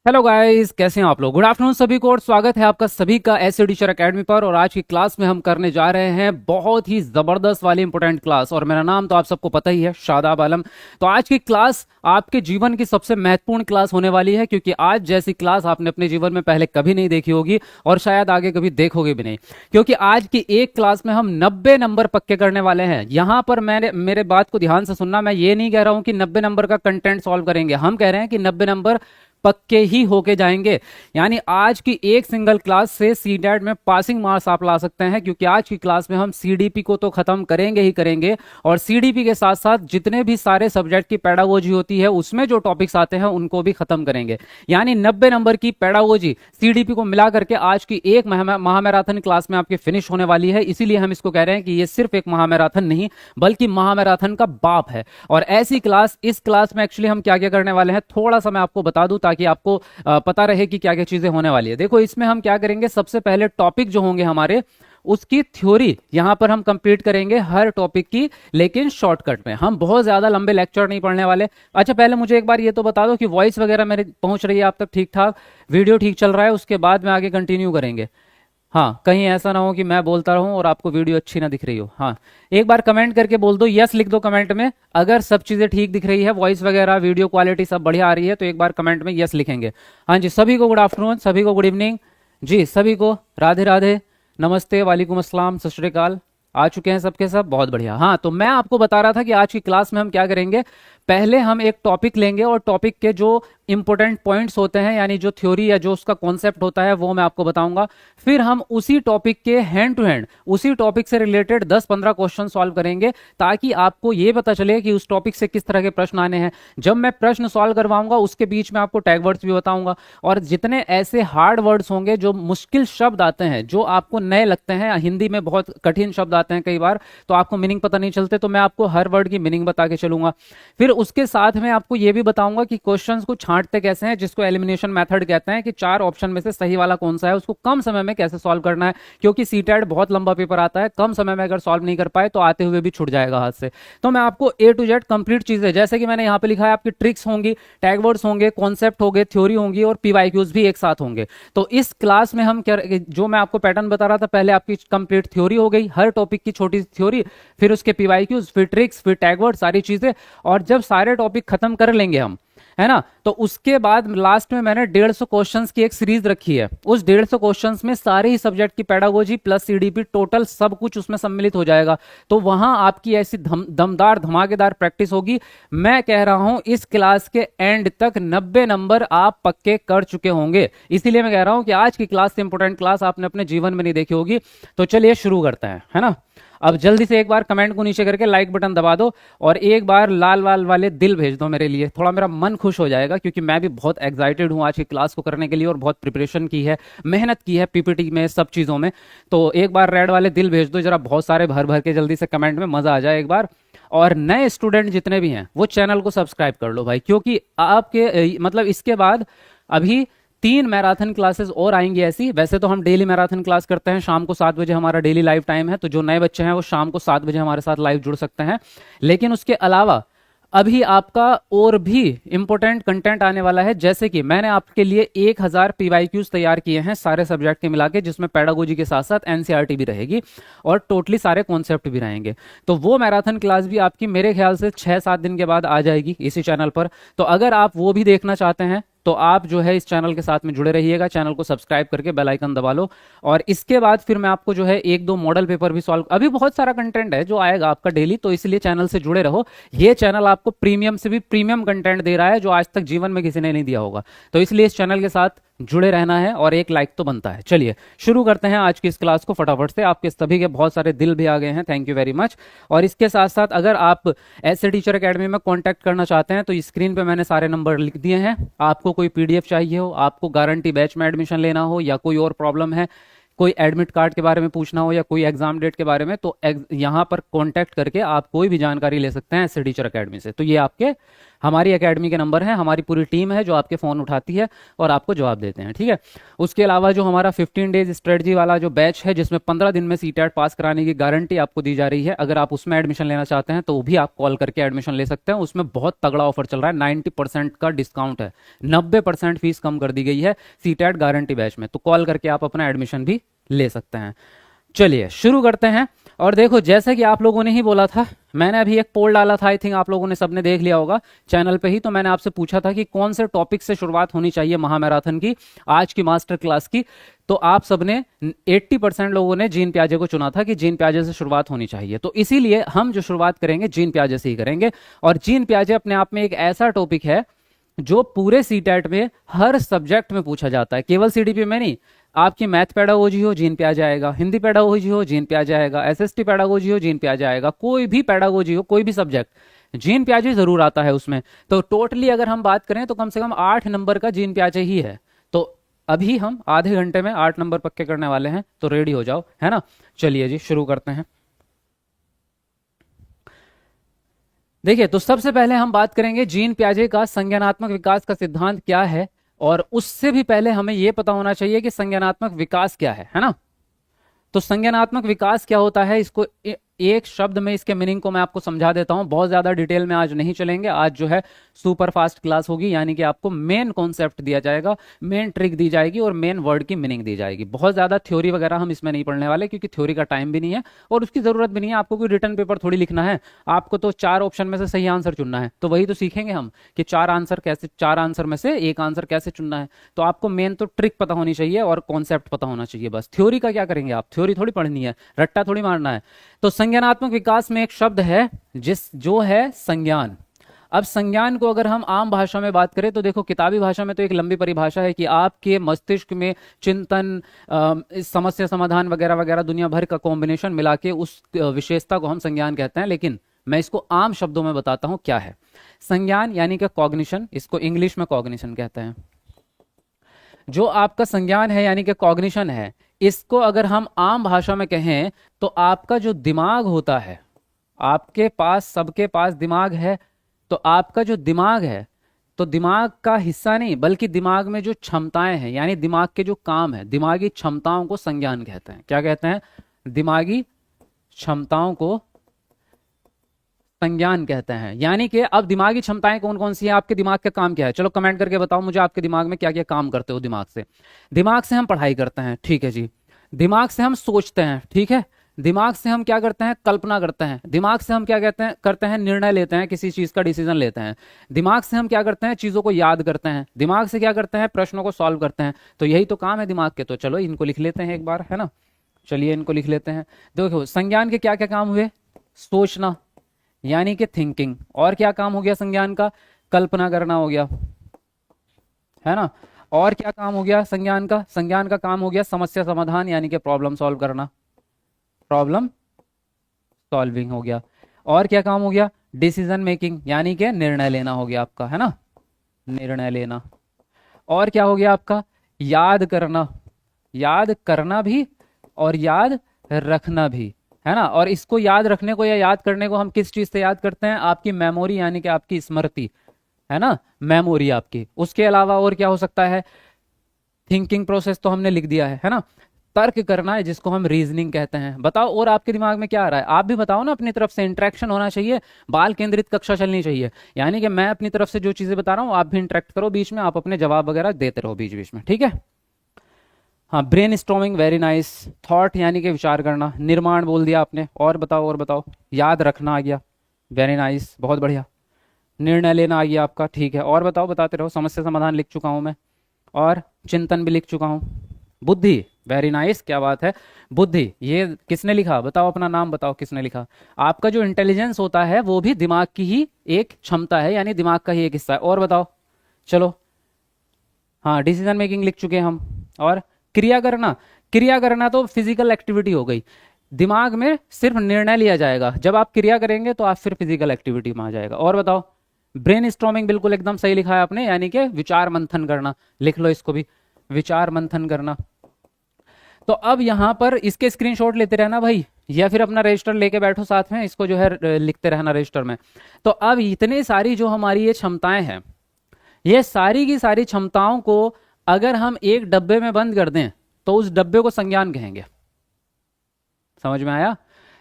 Hello guys, कैसे हैं आप लोग। गुड आफ्टरनून सभी को और स्वागत है आपका सभी का ऐसे टीचर एकेडमी पर। और आज की क्लास में हम करने जा रहे हैं बहुत ही जबरदस्त वाली इंपॉर्टेंट क्लास। और मेरा नाम तो आप सबको पता ही है, शादाब आलम। तो आज की क्लास आपके जीवन की सबसे महत्वपूर्ण क्लास होने वाली है, क्योंकि आज जैसी क्लास आपने अपने जीवन में पहले कभी नहीं देखी होगी और शायद आगे कभी देखोगे भी नहीं। क्योंकि आज की एक क्लास में हम 90 नंबर पक्के करने वाले हैं। यहां पर मैंने मेरे बात को ध्यान से सुनना, मैं ये नहीं कह रहा हूं कि 90 नंबर का कंटेंट सॉल्व करेंगे। हम कह रहे हैं कि 90 नंबर पक्के ही होके जाएंगे। यानी आज की एक सिंगल क्लास से सीटेट में पासिंग मार्क्स आप ला सकते हैं, क्योंकि आज की क्लास में हम सीडीपी को तो खत्म करेंगे ही करेंगे, और सीडीपी के साथ साथ जितने भी सारे सब्जेक्ट की पेडागोजी होती है उसमें जो टॉपिक्स आते हैं उनको भी खत्म करेंगे। यानी 90 नंबर की पेडागोजी सीडीपी को मिला करके आज की एक महामैराथन क्लास में आपकी फिनिश होने वाली है। इसीलिए हम इसको कह रहे हैं कि ये सिर्फ एक महामैराथन नहीं बल्कि महामैराथन का बाप है। और ऐसी क्लास, इस क्लास में एक्चुअली हम क्या क्या करने वाले हैं थोड़ा सा मैं आपको बता दूं, ताकि आपको पता रहे कि क्या क्या चीजें होने वाली है। देखो, इसमें हम क्या करेंगे, सबसे पहले टॉपिक जो होंगे हमारे उसकी थ्योरी यहां पर हम कंप्लीट करेंगे हर टॉपिक की, लेकिन शॉर्टकट में। हम बहुत ज्यादा लंबे लेक्चर नहीं पढ़ने वाले। अच्छा, पहले मुझे एक बार ये तो बता दो कि वॉइस वगैरह मेरी पहुंच रही है आप तक ठीक ठाक, वीडियो ठीक चल रहा है, उसके बाद में आगे कंटिन्यू करेंगे। हाँ, कहीं ऐसा ना हो कि मैं बोलता रहूं और आपको वीडियो अच्छी ना दिख रही हो। हाँ, एक बार कमेंट करके बोल दो, यस लिख दो कमेंट में अगर सब चीजें ठीक दिख रही है, वॉइस वगैरह वीडियो क्वालिटी सब बढ़िया आ रही है, तो एक बार कमेंट में यस लिखेंगे। हाँ जी, सभी को गुड आफ्टरनून, सभी को गुड इवनिंग जी, सभी को राधे राधे, नमस्ते, वालेकुम अस्सलाम, सत श्री अकाल। आ चुके हैं सबके सब, बहुत बढ़िया। हाँ, तो मैं आपको बता रहा था कि आज की क्लास में हम क्या करेंगे। पहले हम एक टॉपिक लेंगे और टॉपिक के जो इंपॉर्टेंट पॉइंट्स होते हैं, यानी जो थ्योरी या जो उसका कॉन्सेप्ट होता है, वो मैं आपको बताऊंगा। फिर हम उसी टॉपिक के हैंड टू हैंड उसी टॉपिक से रिलेटेड 10-15 क्वेश्चन सॉल्व करेंगे, ताकि आपको ये पता चले कि उस टॉपिक से किस तरह के प्रश्न आने हैं। जब मैं प्रश्न सॉल्व करवाऊंगा उसके बीच में आपको टैग वर्ड्स भी बताऊंगा, और जितने ऐसे हार्ड वर्ड्स होंगे, जो मुश्किल शब्द आते हैं, जो आपको नए लगते हैं, हिंदी में बहुत कठिन शब्द आते हैं कई बार, तो आपको मीनिंग पता नहीं चलते, तो मैं आपको हर वर्ड की मीनिंग बता के चलूंगा। फिर उसके साथ में आपको यह भी बताऊंगा कि क्वेश्चंस को छांटते कैसे हैं, जिसको एलिमिनेशन मेथड कहते हैं, कि 4 ऑप्शन में से सही वाला कौन सा है, उसको कम समय में कैसे सॉल्व करना है। क्योंकि सीटेट बहुत लंबा पेपर आता है, कम समय में अगर सॉल्व नहीं कर पाए तो आते हुए भी छूट जाएगा हाथ से। तो मैं आपको ए टू जेड कंप्लीट चीजें, जैसे कि मैंने यहां पे लिखा है, आपकी ट्रिक्स होंगी, टैग वर्ड्स होंगे, कॉन्सेप्ट होंगे, थ्योरी होंगी और पीवाईक्यूज भी एक साथ होंगे। तो इस क्लास में हम क्या, जो मैं आपको पैटर्न बता रहा था, पहले आपकी कंप्लीट थ्योरी हो गई, हर टॉपिक की छोटी सी थ्योरी, फिर उसके पीवाईक्यूज, फिर ट्रिक्स, फिर टैग वर्ड, सारी चीजें। और जब सारे टॉपिक खत्म कर लेंगे हम, है ना, तो उसके बाद लास्ट में मैंने 150 क्वेश्चंस की एक सीरीज रखी है। उस 150 क्वेश्चंस में सारे ही सब्जेक्ट की पेडागोजी प्लस सीडीपी टोटल सब कुछ उसमें सम्मिलित हो जाएगा। तो वहां आपकी ऐसी दमदार धमाकेदार प्रैक्टिस होगी। मैं कह रहा हूं इस क्लास के एंड तक 90 नंबर आप पक्के कर चुके होंगे। इसीलिए मैं कह रहा हूं कि आज की क्लास से इंपॉर्टेंट क्लास आपने अपने जीवन में नहीं देखी होगी। तो चलिए शुरू करते हैं, है ना। अब जल्दी से एक बार कमेंट को नीचे करके लाइक बटन दबा दो, और एक बार लाल वाल वाले दिल भेज दो मेरे लिए, थोड़ा मेरा मन खुश हो जाएगा, क्योंकि मैं भी बहुत एक्साइटेड हूं आज की क्लास को करने के लिए, और बहुत प्रिपरेशन की है, मेहनत की है पीपीटी में, सब चीज़ों में। तो एक बार रेड वाले दिल भेज दो जरा, बहुत सारे भर भर के जल्दी से कमेंट में, मज़ा आ जाए एक बार। और नए स्टूडेंट जितने भी हैं वो चैनल को सब्सक्राइब कर लो भाई, क्योंकि आपके मतलब इसके बाद अभी 3 मैराथन क्लासेस और आएंगी ऐसी। वैसे तो हम डेली मैराथन क्लास करते हैं, शाम को 7 बजे हमारा डेली लाइव टाइम है, तो जो नए बच्चे हैं वो शाम को 7 बजे हमारे साथ लाइव जुड़ सकते हैं। लेकिन उसके अलावा अभी आपका और भी इंपॉर्टेंट कंटेंट आने वाला है, जैसे कि मैंने आपके लिए 1000 पीवाईक्यूज तैयार किए हैं सारे सब्जेक्ट के मिला के, जिसमें पेडागोजी के साथ साथ एनसीईआरटी भी रहेगी और टोटली सारे कॉन्सेप्ट भी रहेंगे। तो वो मैराथन क्लास भी आपकी मेरे ख्याल से 6-7 दिन के बाद आ जाएगी इसी चैनल पर। तो अगर आप वो भी देखना चाहते हैं तो आप जो है इस चैनल के साथ में जुड़े रहिएगा, चैनल को सब्सक्राइब करके बेल आइकन दबा लो। और इसके बाद फिर मैं आपको जो है 1-2 मॉडल पेपर भी सॉल्व, अभी बहुत सारा कंटेंट है जो आएगा आपका डेली, तो इसलिए चैनल से जुड़े रहो। ये चैनल आपको प्रीमियम से भी प्रीमियम कंटेंट दे रहा है, जो आज तक जीवन में किसी ने नहीं दिया होगा। तो इसलिए इस चैनल के साथ जुड़े रहना है, और एक लाइक तो बनता है। चलिए शुरू करते हैं आज की इस क्लास को फटाफट से। आपके सभी के बहुत सारे दिल भी आ गए हैं, थैंक यू वेरी मच। और इसके साथ साथ अगर आप ऐसे टीचर एकेडमी में कांटेक्ट करना चाहते हैं, तो स्क्रीन पे मैंने सारे नंबर लिख दिए हैं। आपको कोई पीडीएफ चाहिए हो, आपको गारंटी बैच में एडमिशन लेना हो, या कोई और प्रॉब्लम है, कोई एडमिट कार्ड के बारे में पूछना हो, या कोई एग्जाम डेट के बारे में, तो यहाँ पर कांटेक्ट करके आप कोई भी जानकारी ले सकते हैं ऐसे टीचर एकेडमी से। तो ये आपके हमारी एकेडमी के नंबर हैं, हमारी पूरी टीम है जो आपके फ़ोन उठाती है और आपको जवाब देते हैं, ठीक है। उसके अलावा जो हमारा 15 डेज स्ट्रेटजी वाला जो बैच है, जिसमें 15 दिन में सीटेट पास कराने की गारंटी आपको दी जा रही है, अगर आप उसमें एडमिशन लेना चाहते हैं तो भी आप कॉल करके एडमिशन ले सकते हैं। उसमें बहुत तगड़ा ऑफर चल रहा है, 90% का डिस्काउंट है, 90% फीस कम कर दी गई है सीटेट गारंटी बैच में, तो कॉल करके आप अपना एडमिशन भी ले सकते हैं। चलिए शुरू करते हैं। और देखो, जैसे कि आप लोगों ने ही बोला था, मैंने अभी एक पोल डाला था, आई थिंक आप लोगों ने सबने देख लिया होगा चैनल पे ही, तो मैंने आपसे पूछा था कि कौन से टॉपिक से शुरुआत होनी चाहिए महामैराथन की, आज की मास्टर क्लास की। तो आप सबने 80% लोगों ने जीन प्याजे को चुना था कि जीन प्याजे से शुरुआत होनी चाहिए, तो इसीलिए हम जो शुरुआत करेंगे जीन प्याजे से ही करेंगे। और जीन प्याजे अपने आप में एक ऐसा टॉपिक है जो पूरे सीटेट में हर सब्जेक्ट में पूछा जाता है, केवल सीडीपी में नहीं। आपकी मैथ पेडागोजी हो, जीन पे आ जाएगा, हिंदी पेडागोजी हो, जीन पे आ जाएगा, एसएसटी पेडागोजी हो, जीन पे आ जाएगा, कोई भी पेडागोजी हो, कोई भी सब्जेक्ट जीन प्याजे जरूर आता है उसमें। तो टोटली अगर हम बात करें तो कम से कम 8 नंबर का जीन प्याजे ही है। तो अभी हम आधे घंटे में 8 नंबर पक्के करने वाले हैं, तो रेडी हो जाओ, है ना। चलिए जी शुरू करते हैं। देखिए, तो सबसे पहले हम बात करेंगे जीन प्याजे का संज्ञानात्मक विकास का सिद्धांत क्या है, और उससे भी पहले हमें यह पता होना चाहिए कि संज्ञानात्मक विकास क्या है ना। तो संज्ञानात्मक विकास क्या होता है, इसको एक शब्द में इसके मीनिंग को मैं आपको समझा देता हूं। बहुत ज्यादा डिटेल में आज नहीं चलेंगे, आज जो है सुपर फास्ट क्लास होगी, यानी कि आपको मेन कॉन्सेप्ट दिया जाएगा, मेन ट्रिक दी जाएगी और मेन वर्ड की मीनिंग दी जाएगी। बहुत ज्यादा थ्योरी वगैरह हम इसमें नहीं पढ़ने वाले, क्योंकि थ्योरी का टाइम भी नहीं है और उसकी जरूरत भी नहीं है। आपको कोई रिटर्न पेपर थोड़ी लिखना है, आपको तो 4 ऑप्शन में से सही आंसर चुनना है, तो वही तो सीखेंगे हम कि 4 आंसर में से एक आंसर कैसे चुनना है। तो आपको मेन तो ट्रिक पता होनी चाहिए और कॉन्सेप्ट पता होना चाहिए, बस। थ्योरी का क्या करेंगे आप, थ्योरी थोड़ी पढ़नी है, रट्टा थोड़ी मारना है। तो संज्ञानात्मक विकास में एक शब्द है जो है संज्ञान। अब संज्ञान को अगर हम आम भाषा में बात करें तो देखो, किताबी भाषा में तो एक लंबी परिभाषा है कि आपके मस्तिष्क में चिंतन, समस्या समाधान वगैरह वगैरह दुनिया भर का कॉम्बिनेशन मिला के उस विशेषता को हम संज्ञान कहते हैं। लेकिन मैं इसको आम शब्दों में बताता हूं क्या है संज्ञान, यानी कि कॉग्निशन, इसको इंग्लिश में कॉग्निशन कहते हैं। जो आपका संज्ञान है यानी कि कॉग्निशन है, इसको अगर हम आम भाषा में कहें तो आपका जो दिमाग होता है, आपके पास सबके पास दिमाग है, तो आपका जो दिमाग है, तो दिमाग का हिस्सा नहीं बल्कि दिमाग में जो क्षमताएं हैं, यानी दिमाग के जो काम है, दिमागी क्षमताओं को संज्ञान कहते हैं। क्या कहते हैं? दिमागी क्षमताओं को संज्ञान कहते हैं। यानी कि अब दिमागी क्षमताएं कौन कौन सी है, आपके दिमाग का काम क्या है, चलो कमेंट करके बताओ मुझे, आपके दिमाग में क्या क्या काम करते हो दिमाग से। दिमाग से हम पढ़ाई करते हैं, ठीक है जी। दिमाग से हम सोचते हैं, ठीक है। दिमाग से हम क्या करते हैं, कल्पना करते हैं। दिमाग से हम क्या करते हैं, निर्णय लेते हैं, किसी चीज का डिसीजन लेते हैं। दिमाग से हम क्या करते हैं, चीजों को याद करते हैं। दिमाग से क्या करते हैं, प्रश्नों को सॉल्व करते हैं। तो यही तो काम है दिमाग के। तो चलो इनको लिख लेते हैं एक बार, है ना। चलिए इनको लिख लेते हैं। देखो संज्ञान के क्या क्या काम हुए, सोचना यानी कि थिंकिंग, और क्या काम हो गया संज्ञान का, कल्पना करना हो गया, है ना। और क्या काम हो गया संज्ञान का, संज्ञान का काम हो गया समस्या समाधान यानी कि प्रॉब्लम सॉल्व करना, प्रॉब्लम सॉल्विंग हो गया। और क्या काम हो गया, डिसीजन मेकिंग यानी कि निर्णय लेना हो गया आपका, है ना, निर्णय लेना। और क्या हो गया आपका, याद करना, याद करना भी और याद रखना भी, है ना। और इसको याद रखने को या याद करने को हम किस चीज से याद करते हैं, आपकी मेमोरी यानी कि आपकी स्मृति, है ना, मेमोरी आपकी। उसके अलावा और क्या हो सकता है, थिंकिंग प्रोसेस तो हमने लिख दिया है ना। तर्क करना है जिसको हम रीजनिंग कहते हैं। बताओ और आपके दिमाग में क्या आ रहा है, आप भी बताओ ना अपनी तरफ से। इंटरेक्शन होना चाहिए, बाल केंद्रित कक्षा चलनी चाहिए, यानी कि मैं अपनी तरफ से जो चीजें बता रहा हूं आप भी इंटरेक्ट करो बीच में, आप अपने जवाब वगैरह देते रहो बीच बीच में, ठीक है। हाँ, brain storming, very nice. Thought यानी कि विचार करना, निर्माण बोल दिया आपने। और बताओ और बताओ, याद रखना आ गया, वेरी नाइस, बहुत बढ़िया। निर्णय लेना आ गया आपका, ठीक है। और बताओ, बताते रहो। समस्या समाधान लिख चुका हूं मैं, और चिंतन भी लिख चुका हूं। बुद्धि, वेरी नाइस, क्या बात है। बुद्धि ये किसने लिखा, बताओ अपना नाम बताओ किसने लिखा। आपका जो इंटेलिजेंस होता है वो भी दिमाग की ही एक क्षमता है, यानी दिमाग का ही एक हिस्सा है। और बताओ, चलो। हाँ, डिसीजन मेकिंग लिख चुके हैं हम। और क्रिया करना, क्रिया करना तो फिजिकल एक्टिविटी हो गई। दिमाग में सिर्फ निर्णय लिया जाएगा, जब आप क्रिया करेंगे तो आप फिर फिजिकल एक्टिविटी में आ जाएगा। और बताओ, ब्रेन स्टॉर्मिंग बिल्कुल एकदम सही लिखा है आपने, यानी कि विचार मंथन करना, लिख लो इसको भी, विचार मंथन करना। तो अब यहाँ पर इसके स्क्रीनशॉट लेते रहना भाई, या फिर अपना रजिस्टर लेके बैठो साथ में, इसको जो है लिखते रहना रजिस्टर में। तो अब इतने सारी जो हमारी ये क्षमताएं हैं, ये सारी की सारी क्षमताओं को अगर हम एक डब्बे में बंद कर दें तो उस डब्बे को संज्ञान कहेंगे। समझ में आया?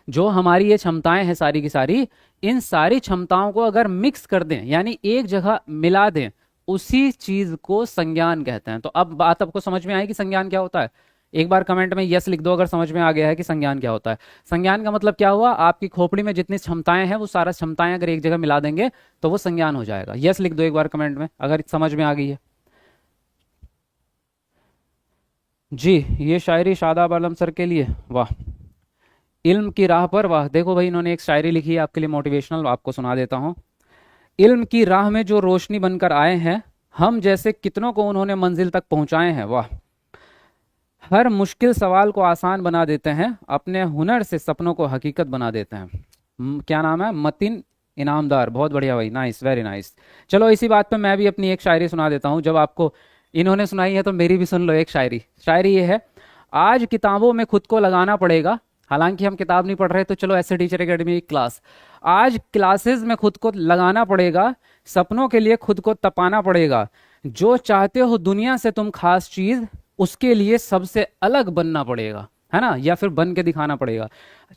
जो हमारी ये क्षमताएं हैं सारी की सारी, इन सारी क्षमताओं को अगर मिक्स कर दें यानी एक जगह मिला दें, उसी चीज को संज्ञान कहते हैं। तो अब बात आपको समझ में आई कि संज्ञान क्या होता है? एक बार कमेंट में यस लिख दो अगर समझ में आ गया है कि संज्ञान क्या होता है। संज्ञान का मतलब क्या हुआ? आपकी खोपड़ी में जितनी क्षमताएं हैं वो सारा क्षमताएं अगर एक जगह मिला देंगे तो वो संज्ञान हो जाएगा। यस लिख दो एक बार कमेंट में अगर समझ में आ गई है। जी, ये शायरी शादाब आलम सर के लिए, वाह। इल्म की राह पर, वाह। देखो भाई इन्होंने एक शायरी लिखी है आपके लिए मोटिवेशनल, आपको सुना देता हूँ। इल्म की राह में जो रोशनी बनकर आए हैं, हम जैसे कितनों को उन्होंने मंजिल तक पहुंचाए हैं, वाह। हर मुश्किल सवाल को आसान बना देते हैं, अपने हुनर से सपनों को हकीकत बना देते हैं। क्या नाम है? मतिन इनामदार। बहुत बढ़िया भाई, नाइस, वेरी नाइस। चलो इसी बात पे मैं भी अपनी एक शायरी सुना देता हूँ। जब आपको इन्होंने सुनाई है तो मेरी भी सुन लो एक शायरी। शायरी ये है, आज किताबों में खुद को लगाना पड़ेगा, हालांकि हम किताब नहीं पढ़ रहे तो चलो ऐसे टीचर एकेडमी की क्लास। आज क्लासेस में खुद को लगाना पड़ेगा, सपनों के लिए खुद को तपाना पड़ेगा, जो चाहते हो दुनिया से तुम खास चीज, उसके लिए सबसे अलग बनना पड़ेगा, है ना, या फिर बन के दिखाना पड़ेगा।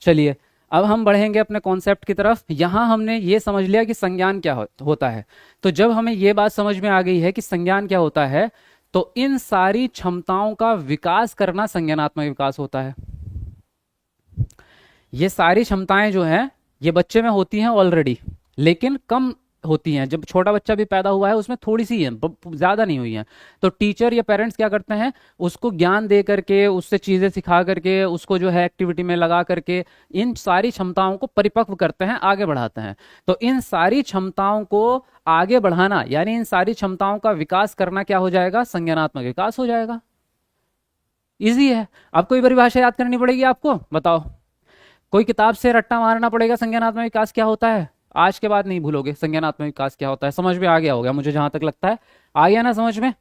चलिए अब हम बढ़ेंगे अपने कॉन्सेप्ट की तरफ। यहां हमने ये समझ लिया कि संज्ञान क्या होता है। तो जब हमें ये बात समझ में आ गई है कि संज्ञान क्या होता है, तो इन सारी क्षमताओं का विकास करना संज्ञानात्मक विकास होता है। ये सारी क्षमताएं जो हैं ये बच्चे में होती हैं ऑलरेडी, लेकिन कम होती हैं। जब छोटा बच्चा भी पैदा हुआ है उसमें थोड़ी सी है, ज्यादा नहीं हुई है। तो टीचर या पेरेंट्स क्या करते हैं, उसको ज्ञान दे करके, उससे चीजें सिखा करके, उसको जो है एक्टिविटी में लगा करके इन सारी क्षमताओं को परिपक्व करते हैं, आगे बढ़ाते हैं। तो इन सारी क्षमताओं को आगे बढ़ाना यानी इन सारी क्षमताओं का विकास करना क्या हो जाएगा? संज्ञानात्मक विकास हो जाएगा। इजी है। अब कोई परिभाषा याद करनी पड़ेगी आपको, बताओ। कोई किताब से रट्टा मारना पड़ेगा संज्ञानात्मक विकास क्या होता है? आज के बाद नहीं भूलोगे संज्ञानात्मक विकास क्या होता है। समझ में आ गया होगा मुझे जहां तक लगता है। आ गया ना समझ में?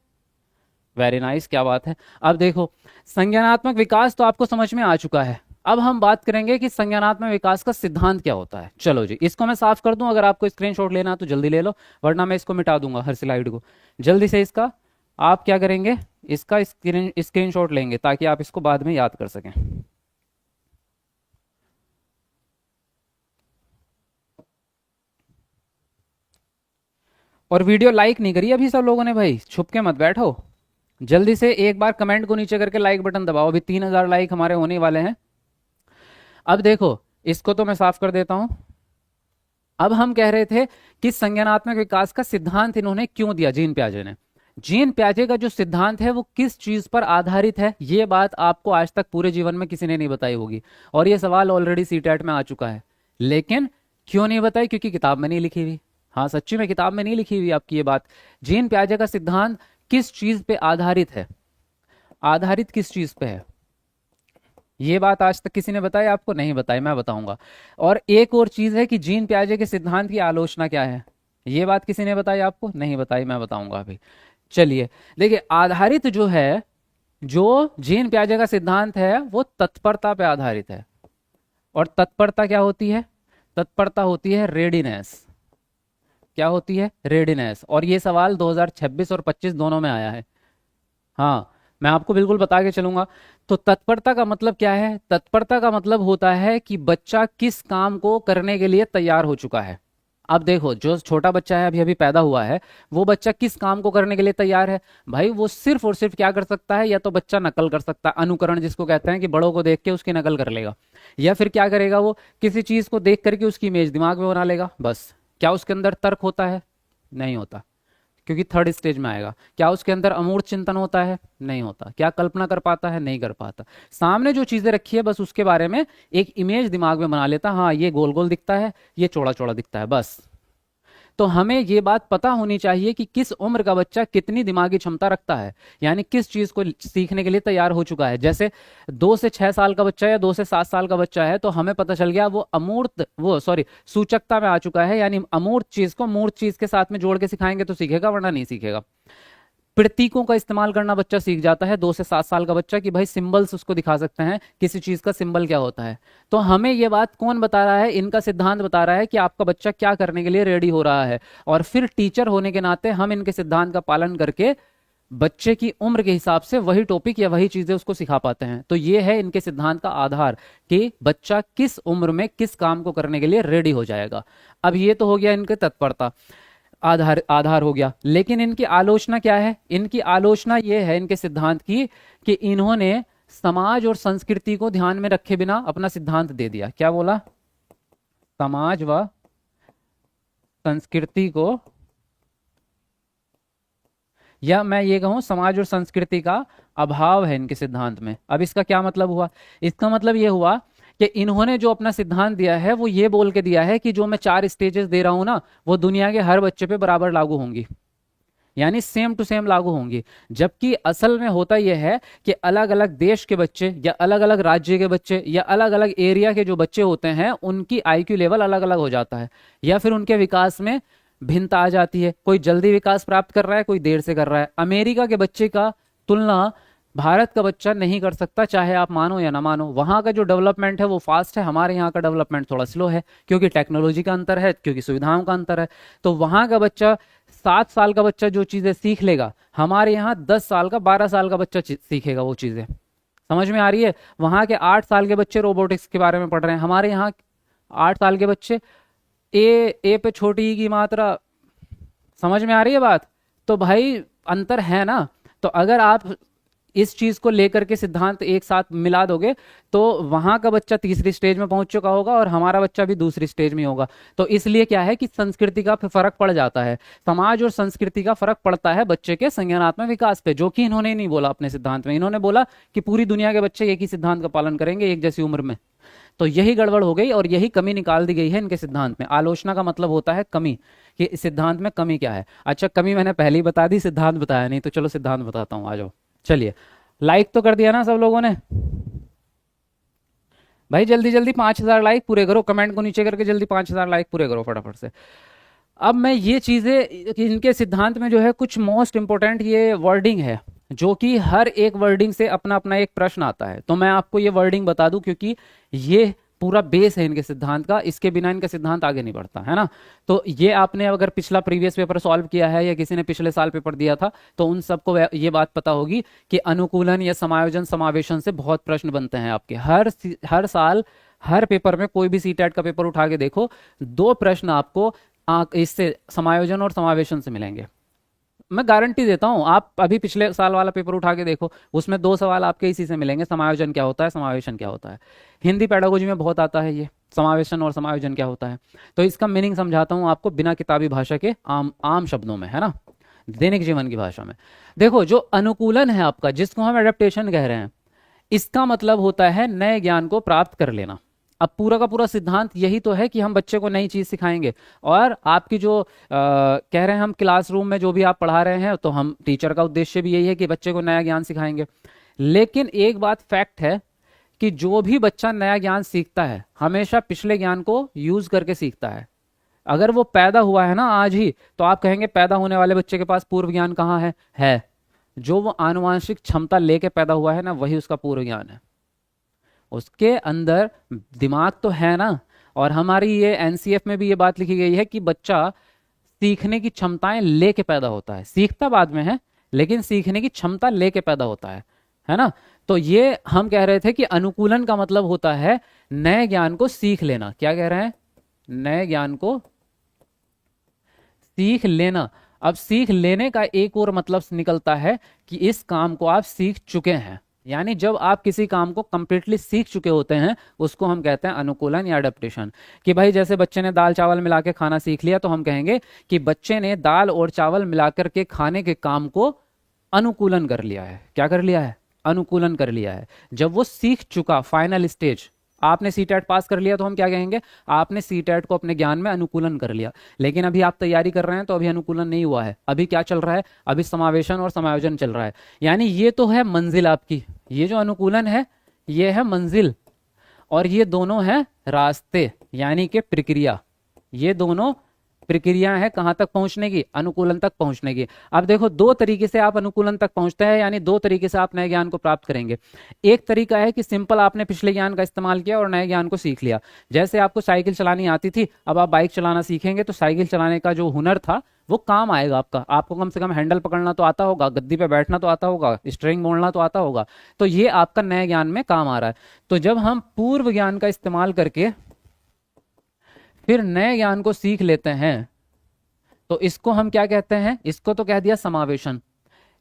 वेरी नाइस, क्या बात है। अब देखो संज्ञानात्मक विकास तो आपको समझ में आ चुका है। अब हम बात करेंगे कि संज्ञानात्मक विकास का सिद्धांत क्या होता है। चलो जी, इसको मैं साफ कर दूं, अगर आपको स्क्रीनशॉट लेना है तो जल्दी ले लो, वरना मैं इसको मिटा दूंगा हर स्लाइड को। जल्दी से इसका आप क्या करेंगे, इसका स्क्रीनशॉट लेंगे ताकि आप इसको बाद में याद कर सकें। और वीडियो लाइक नहीं करी अभी सब लोगों ने भाई, छुप के मत बैठो। जल्दी से एक बार कमेंट को नीचे करके लाइक बटन दबाओ, अभी 3000 लाइक हमारे होने वाले हैं। अब देखो इसको तो मैं साफ कर देता हूं। अब हम कह रहे थे कि संज्ञानात्मक विकास का सिद्धांत इन्होंने क्यों दिया, जीन प्याजे ने। जीन प्याजे का जो सिद्धांत है वो किस चीज पर आधारित है, ये बात आपको आज तक पूरे जीवन में किसी ने नहीं बताई होगी। और ये सवाल ऑलरेडी सीटेट में आ चुका है, लेकिन क्यों नहीं बताई? क्योंकि किताब में नहीं लिखी हुई। हाँ सच्ची में किताब में नहीं लिखी हुई आपकी ये बात। जीन प्याजे का सिद्धांत किस चीज पे आधारित है, आधारित किस चीज पे है, ये बात आज तक किसी ने बताई आपको? नहीं बताई, मैं बताऊंगा। और एक और चीज है कि जीन प्याजे के सिद्धांत की आलोचना क्या है, ये बात किसी ने बताई आपको? नहीं बताई, मैं बताऊंगा अभी। चलिए देखिए, आधारित जो है, जो जीन प्याजे का सिद्धांत है वो तत्परता पे आधारित है। और तत्परता क्या होती है? तत्परता होती है रेडीनेस। क्या होती है? रेडीनेस। और ये सवाल 2026 और 25 दोनों में आया है। हाँ मैं आपको बिल्कुल बता के चलूंगा। तो तत्परता का मतलब क्या है? तत्परता का मतलब होता है कि बच्चा किस काम को करने के लिए तैयार हो चुका है। अब देखो जो छोटा बच्चा है, अभी अभी पैदा हुआ है, वो बच्चा किस काम को करने के लिए तैयार है भाई? वो सिर्फ और सिर्फ क्या कर सकता है, या तो बच्चा नकल कर सकता है, अनुकरण जिसको कहते हैं, कि बड़ों को देख के उसकी नकल कर लेगा। या फिर क्या करेगा, वो किसी चीज को देख करके उसकी इमेज दिमाग में बना लेगा, बस। क्या उसके अंदर तर्क होता है? नहीं होता, क्योंकि थर्ड स्टेज में आएगा। क्या उसके अंदर अमूर्त चिंतन होता है? नहीं होता। क्या कल्पना कर पाता है? नहीं कर पाता। सामने जो चीजें रखी है बस उसके बारे में एक इमेज दिमाग में बना लेता, हाँ ये गोल गोल दिखता है, ये चौड़ा चौड़ा दिखता है, बस। तो हमें ये बात पता होनी चाहिए कि किस उम्र का बच्चा कितनी दिमागी क्षमता रखता है, यानी किस चीज को सीखने के लिए तैयार हो चुका है। जैसे 2 से 6 साल का बच्चा या 2 से 7 साल का बच्चा है, तो हमें पता चल गया वो सूचकता में आ चुका है, यानी अमूर्त चीज को मूर्त चीज के साथ में जोड़ के सिखाएंगे तो सीखेगा, वरना नहीं सीखेगा। प्रतीकों का इस्तेमाल करना बच्चा सीख जाता है, 2 से 7 साल का बच्चा, कि भाई सिंबल्स उसको दिखा सकते हैं किसी चीज का सिंबल क्या होता है। तो हमें ये बात कौन बता रहा है, इनका सिद्धांत बता रहा है कि आपका बच्चा क्या करने के लिए रेडी हो रहा है। और फिर टीचर होने के नाते हम इनके सिद्धांत का पालन करके बच्चे की उम्र के हिसाब से वही टॉपिक या वही चीजें उसको सिखा पाते हैं। तो ये है इनके सिद्धांत का आधार कि बच्चा किस उम्र में किस काम को करने के लिए रेडी हो जाएगा। अब ये तो हो गया इनके तत्परता, आधार आधार हो गया। लेकिन इनकी आलोचना क्या है, इनकी आलोचना ये है इनके सिद्धांत की कि इन्होंने समाज और संस्कृति को ध्यान में रखे बिना अपना सिद्धांत दे दिया। क्या बोला, समाज व संस्कृति को, या मैं ये कहूं समाज और संस्कृति का अभाव है इनके सिद्धांत में। अब इसका क्या मतलब हुआ, इसका मतलब ये हुआ कि इन्होंने जो अपना सिद्धांत दिया है वो ये बोल के दिया है कि जो मैं 4 स्टेजेस दे रहा हूं ना, वो दुनिया के हर बच्चे पे बराबर लागू होंगी, यानी सेम टू सेम लागू होंगी। जबकि असल में होता यह है कि अलग अलग देश के बच्चे या अलग अलग राज्य के बच्चे या अलग अलग एरिया के जो बच्चे होते हैं उनकी आईक्यू लेवल अलग अलग हो जाता है, या फिर उनके विकास में भिन्नता आ जाती है। कोई जल्दी विकास प्राप्त कर रहा है, कोई देर से कर रहा है। अमेरिका के बच्चे का तुलना भारत का बच्चा नहीं कर सकता, चाहे आप मानो या ना मानो। वहां का जो डेवलपमेंट है वो फास्ट है, हमारे यहाँ का डेवलपमेंट थोड़ा स्लो है, क्योंकि टेक्नोलॉजी का अंतर है, क्योंकि सुविधाओं का अंतर है। तो वहां का बच्चा 7 साल का बच्चा जो चीजें सीख लेगा, हमारे यहाँ 10 साल का 12 साल का बच्चा सीखेगा वो चीजें। समझ में आ रही है। वहां के 8 साल के बच्चे रोबोटिक्स के बारे में पढ़ रहे हैं, हमारे यहाँ 8 साल के बच्चे ए पे छोटी ई की मात्रा। समझ में आ रही है बात। तो भाई अंतर है ना। तो अगर आप इस चीज को लेकर के सिद्धांत एक साथ मिला दोगे तो वहां का बच्चा तीसरी स्टेज में पहुंच चुका होगा और हमारा बच्चा भी दूसरी स्टेज में होगा। तो इसलिए क्या है कि संस्कृति का फर्क पड़ जाता है, समाज और संस्कृति का फर्क पड़ता है बच्चे के संज्ञानात्मक विकास पे, जो कि इन्होंने नहीं बोला अपने सिद्धांत में। इन्होंने बोला कि पूरी दुनिया के बच्चे एक ही सिद्धांत का पालन करेंगे एक जैसी उम्र में। तो यही गड़बड़ हो गई और यही कमी निकाल दी गई है इनके सिद्धांत में। आलोचना का मतलब होता है कमी, कि इस सिद्धांत में कमी क्या है। अच्छा, कमी मैंने पहले ही बता दी, सिद्धांत बताया नहीं, तो चलो सिद्धांत बताता हूं, आ जाओ। चलिए, लाइक तो कर दिया ना सब लोगों ने भाई, जल्दी जल्दी 5000 लाइक पूरे करो, कमेंट को नीचे करके जल्दी 5000 लाइक पूरे करो फटाफट से। अब मैं ये चीजें, इनके सिद्धांत में जो है कुछ मोस्ट इंपोर्टेंट ये वर्डिंग है, जो कि हर एक वर्डिंग से अपना अपना एक प्रश्न आता है। तो मैं आपको ये वर्डिंग बता दूं क्योंकि ये पूरा बेस है इनके सिद्धांत का, इसके बिना इनका सिद्धांत आगे नहीं बढ़ता है ना। तो ये आपने अगर पिछला प्रीवियस पेपर सॉल्व किया है या किसी ने पिछले साल पेपर दिया था तो उन सबको ये बात पता होगी कि अनुकूलन या समायोजन समावेशन से बहुत प्रश्न बनते हैं आपके हर साल। हर पेपर में, कोई भी सीटेट का पेपर उठा के देखो, 2 प्रश्न आपको इससे समायोजन और समावेशन से मिलेंगे। मैं गारंटी देता हूं, आप अभी पिछले साल वाला पेपर उठा के देखो, उसमें 2 सवाल आपके इसी से मिलेंगे, समायोजन क्या होता है, समावेशन क्या होता है। हिंदी पेडागोजी में बहुत आता है ये समावेशन और समायोजन क्या होता है। तो इसका मीनिंग समझाता हूं आपको बिना किताबी भाषा के, आम शब्दों में, है ना, दैनिक जीवन की भाषा में। देखो, जो अनुकूलन है आपका, जिसको हम एडेप्टेशन कह रहे हैं, इसका मतलब होता है नए ज्ञान को प्राप्त कर लेना। अब पूरा का पूरा सिद्धांत यही तो है कि हम बच्चे को नई चीज सिखाएंगे। और आपकी जो कह रहे हैं हम क्लासरूम में जो भी आप पढ़ा रहे हैं, तो हम टीचर का उद्देश्य भी यही है कि बच्चे को नया ज्ञान सिखाएंगे। लेकिन एक बात फैक्ट है कि जो भी बच्चा नया ज्ञान सीखता है हमेशा पिछले ज्ञान को यूज करके सीखता है। अगर वो पैदा हुआ है ना आज ही, तो आप कहेंगे पैदा होने वाले बच्चे के पास पूर्व ज्ञान कहाँ है। जो वो आनुवांशिक क्षमता लेके पैदा हुआ है ना, वही उसका पूर्व ज्ञान है। उसके अंदर दिमाग तो है ना। और हमारी ये एनसीएफ में भी ये बात लिखी गई है कि बच्चा सीखने की क्षमताएं लेके पैदा होता है, सीखता बाद में है, लेकिन सीखने की क्षमता लेके पैदा होता है ना। तो ये हम कह रहे थे कि अनुकूलन का मतलब होता है नए ज्ञान को सीख लेना। क्या कह रहे हैं, नए ज्ञान को सीख लेना। अब सीख लेने का एक और मतलब निकलता है कि इस काम को आप सीख चुके हैं, यानी जब आप किसी काम को कंप्लीटली सीख चुके होते हैं उसको हम कहते हैं अनुकूलन या अडेप्टेशन। कि भाई जैसे बच्चे ने दाल चावल मिला के खाना सीख लिया, तो हम कहेंगे कि बच्चे ने दाल और चावल मिलाकर के खाने के काम को अनुकूलन कर लिया है। क्या कर लिया है, अनुकूलन कर लिया है। जब वो सीख चुका, फाइनल स्टेज, आपने सीटेट पास कर लिया तो हम क्या कहेंगे, आपने सीटेट को अपने ज्ञान में अनुकूलन कर लिया। लेकिन अभी आप तैयारी कर रहे हैं तो अभी अनुकूलन नहीं हुआ है, अभी क्या चल रहा है, अभी समावेशन और समायोजन चल रहा है। यानी ये तो है मंजिल आपकी, ये जो अनुकूलन है ये है मंजिल, और ये दोनों है रास्ते, यानी कि प्रक्रिया। ये दोनों प्रक्रिया है कहाँ तक पहुंचने की, अनुकूलन तक पहुंचने की। अब देखो दो तरीके से आप अनुकूलन तक पहुंचते हैं, यानी दो तरीके से आप नए ज्ञान को प्राप्त करेंगे। एक तरीका है कि सिंपल आपने पिछले ज्ञान का इस्तेमाल किया और नए ज्ञान को सीख लिया। जैसे आपको साइकिल चलानी आती थी, अब आप बाइक चलाना सीखेंगे तो साइकिल चलाने का जो हुनर था वो काम आएगा आपका। आपको कम से कम हैंडल पकड़ना तो आता होगा, गद्दी पे बैठना तो आता होगा, स्टीयरिंग मोड़ना तो आता होगा। तो ये आपका नए ज्ञान में काम आ रहा है। तो जब हम पूर्व ज्ञान का इस्तेमाल करके फिर नए ज्ञान को सीख लेते हैं तो इसको हम क्या कहते हैं, इसको तो कह दिया समावेशन।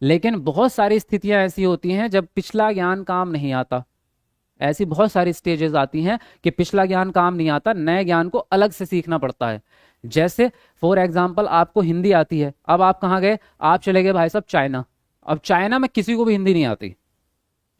लेकिन बहुत सारी स्थितियां ऐसी होती हैं जब पिछला ज्ञान काम नहीं आता। ऐसी बहुत सारी स्टेजेस आती हैं कि पिछला ज्ञान काम नहीं आता, नए ज्ञान को अलग से सीखना पड़ता है। जैसे फॉर एग्जाम्पल आपको हिंदी आती है, अब आप कहाँ गए, आप चले गए भाई साहब चाइना। अब चाइना में किसी को भी हिंदी नहीं आती,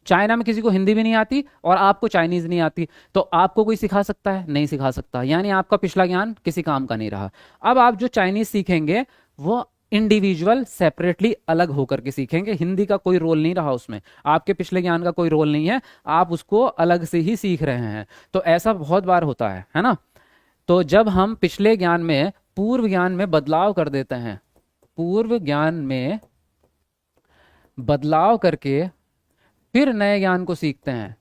चाइना में किसी को हिंदी भी नहीं आती और आपको चाइनीज नहीं आती, तो आपको कोई सिखा सकता है, नहीं सिखा सकता, यानी आपका पिछला ज्ञान किसी काम का नहीं रहा। अब आप जो चाइनीज सीखेंगे वो इंडिविजुअल सेपरेटली अलग होकर के सीखेंगे, हिंदी का कोई रोल नहीं रहा उसमें, आपके पिछले ज्ञान का कोई रोल नहीं है, आप उसको अलग से ही सीख रहे हैं। तो ऐसा बहुत बार होता है ना। तो जब हम पिछले ज्ञान में पूर्व ज्ञान में बदलाव कर देते हैं, पूर्व ज्ञान में बदलाव करके फिर नए ज्ञान को सीखते हैं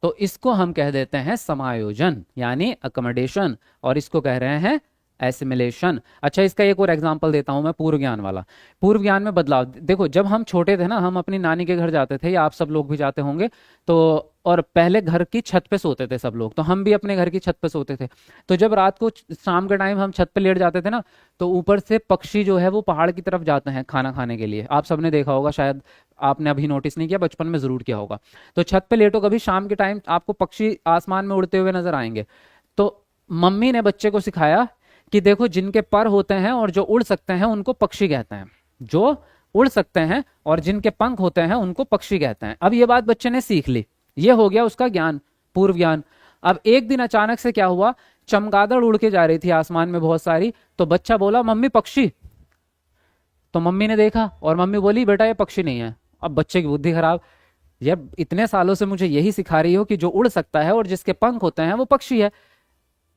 तो इसको हम कह देते हैं समायोजन यानी अकोमोडेशन, और इसको कह रहे हैं एसिमिलेशन। अच्छा, इसका एक और एग्जांपल देता हूं मैं पूर्व ज्ञान वाला। पूर्व ज्ञान में बदलाव देखो, जब हम छोटे थे ना, हम अपनी नानी के घर जाते थे, या आप सब लोग भी जाते होंगे, तो और पहले घर की छत पे सोते थे सब लोग, तो हम भी अपने घर की छत पे सोते थे। तो जब रात को शाम के टाइम हम छत पे लेट जाते थे ना, तो ऊपर से पक्षी जो है वो पहाड़ की तरफ जाते हैं खाना खाने के लिए। आप सबने देखा होगा, शायद आपने अभी नोटिस नहीं किया, बचपन में जरूर किया होगा। तो छत पे लेटो कभी, शाम के टाइम आपको पक्षी आसमान में उड़ते हुए नजर आएंगे। तो मम्मी ने बच्चे को सिखाया कि देखो, जिनके पर होते हैं और जो उड़ सकते हैं उनको पक्षी कहते हैं, जो उड़ सकते हैं और जिनके पंख होते हैं उनको पक्षी कहते हैं। अब ये बात बच्चे ने सीख ली, ये हो गया उसका ज्ञान, पूर्व ज्ञान। अब एक दिन अचानक से क्या हुआ, चमगादड़ उड़ के जा रही थी आसमान में बहुत सारी, तो बच्चा बोला मम्मी पक्षी। तो मम्मी ने देखा और मम्मी बोली बेटा ये पक्षी नहीं है। अब बच्चे की बुद्धि खराब, यार इतने सालों से मुझे यही सिखा रही हो कि जो उड़ सकता है और जिसके पंख होते हैं वो पक्षी है,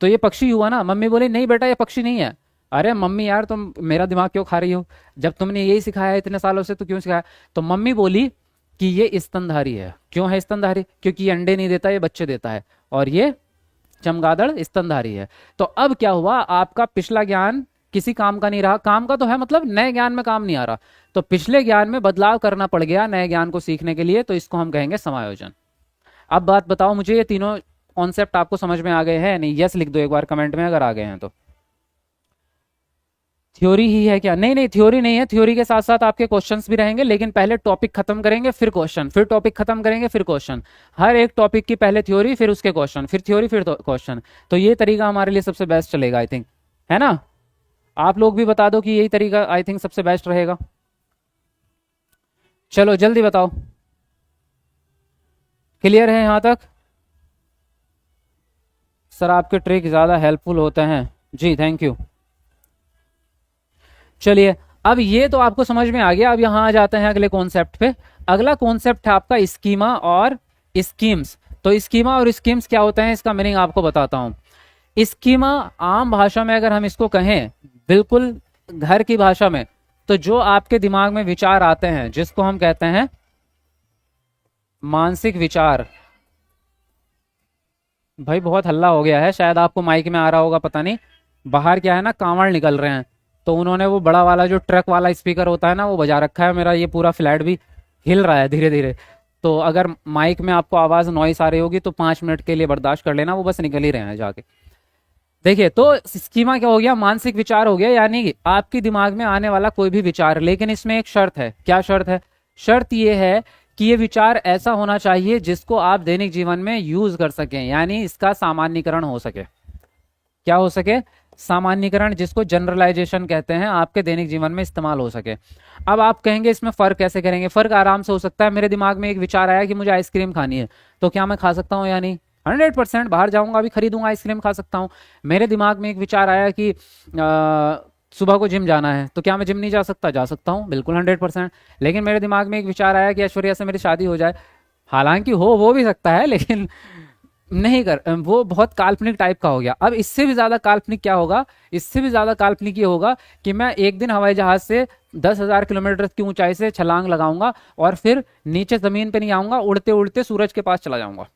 तो ये पक्षी हुआ ना। मम्मी बोली नहीं बेटा ये पक्षी नहीं है। अरे मम्मी यार तुम मेरा दिमाग क्यों खा रही हो, जब तुमने यही सिखाया इतने सालों से तो क्यों सिखाया। तो मम्मी बोली कि ये स्तनधारी है। क्यों है स्तनधारी, क्योंकि ये अंडे नहीं देता, ये बच्चे देता है, और ये चमगादड़ स्तनधारी है। तो अब क्या हुआ, आपका पिछला ज्ञान किसी काम का नहीं रहा, काम का तो है मतलब नए ज्ञान में काम नहीं आ रहा, तो पिछले ज्ञान में बदलाव करना पड़ गया नए ज्ञान को सीखने के लिए, तो इसको हम कहेंगे समायोजन। अब बात बताओ मुझे, ये तीनों कॉन्सेप्ट आपको समझ में आ गए हैं नहीं? यस लिख दो एक बार कमेंट में अगर आ गए हैं तो। थ्योरी ही है क्या? नहीं नहीं, थ्योरी नहीं है, थ्योरी के साथ साथ आपके क्वेश्चंस भी रहेंगे, लेकिन पहले टॉपिक खत्म करेंगे फिर क्वेश्चन, फिर टॉपिक खत्म करेंगे फिर क्वेश्चन। हर एक टॉपिक की पहले थ्योरी फिर उसके क्वेश्चन, फिर थ्योरी फिर क्वेश्चन। तो ये तरीका हमारे लिए सबसे बेस्ट चलेगा आई थिंक, है ना? आप लोग भी बता दो कि यही तरीका आई थिंक सबसे बेस्ट रहेगा। चलो जल्दी बताओ, क्लियर है यहां तक? सर आपके ट्रिक ज्यादा हेल्पफुल होते हैं जी, थैंक यू। चलिए, अब ये तो आपको समझ में आ गया। अब यहां आ जाते हैं अगले कॉन्सेप्ट पे। अगला कॉन्सेप्ट है आपका स्कीमा और स्कीम्स। तो स्कीमा और स्कीम्स क्या होते हैं, इसका मीनिंग आपको बताता हूं। स्कीमा आम भाषा में अगर हम इसको कहें, बिल्कुल घर की भाषा में, तो जो आपके दिमाग में विचार आते हैं जिसको हम कहते हैं मानसिक विचार। भाई बहुत हल्ला हो गया है, शायद आपको माइक में आ रहा होगा, पता नहीं। बाहर क्या है ना, कांवड़ निकल रहे हैं, तो उन्होंने वो बड़ा वाला जो ट्रक वाला स्पीकर होता है ना वो बजा रखा है। मेरा ये पूरा फ्लैट भी हिल रहा है धीरे धीरे, तो अगर माइक में आपको आवाज नॉइस आ रही होगी तो 5 मिनट के लिए बर्दाश्त कर लेना, वो बस निकल ही रहे हैं जाके। देखिए, तो स्कीमा क्या हो गया, मानसिक विचार हो गया, यानी आपके दिमाग में आने वाला कोई भी विचार। लेकिन इसमें एक शर्त है। क्या शर्त है? शर्त ये है कि ये विचार ऐसा होना चाहिए जिसको आप दैनिक जीवन में यूज कर सकें, यानी इसका सामान्यीकरण हो सके। क्या हो सके? सामान्यीकरण, जिसको जनरलाइजेशन कहते हैं, आपके दैनिक जीवन में इस्तेमाल हो सके। अब आप कहेंगे इसमें फर्क कैसे करेंगे? फर्क आराम से हो सकता है। मेरे दिमाग में एक विचार आया कि मुझे आइसक्रीम खानी है, तो क्या मैं खा सकता हूँ या नहीं? 100% बाहर जाऊंगा अभी खरीदूंगा आइसक्रीम, खा सकता हूँ। मेरे दिमाग में एक विचार आया कि सुबह को जिम जाना है, तो क्या मैं जिम नहीं जा सकता? जा सकता हूँ, बिल्कुल 100%। लेकिन मेरे दिमाग में एक विचार आया कि ऐश्वर्या से मेरी शादी हो जाए, हालांकि हो भी सकता है, लेकिन नहीं कर, वो बहुत काल्पनिक टाइप का हो गया। अब इससे भी ज्यादा काल्पनिक क्या होगा, इससे भी ज्यादा काल्पनिक ये होगा कि मैं एक दिन हवाई जहाज से 10,000 किलोमीटर की ऊंचाई से छलांग लगाऊंगा और फिर नीचे जमीन पे नहीं आऊंगा, उड़ते उड़ते सूरज के पास चला जाऊंगा।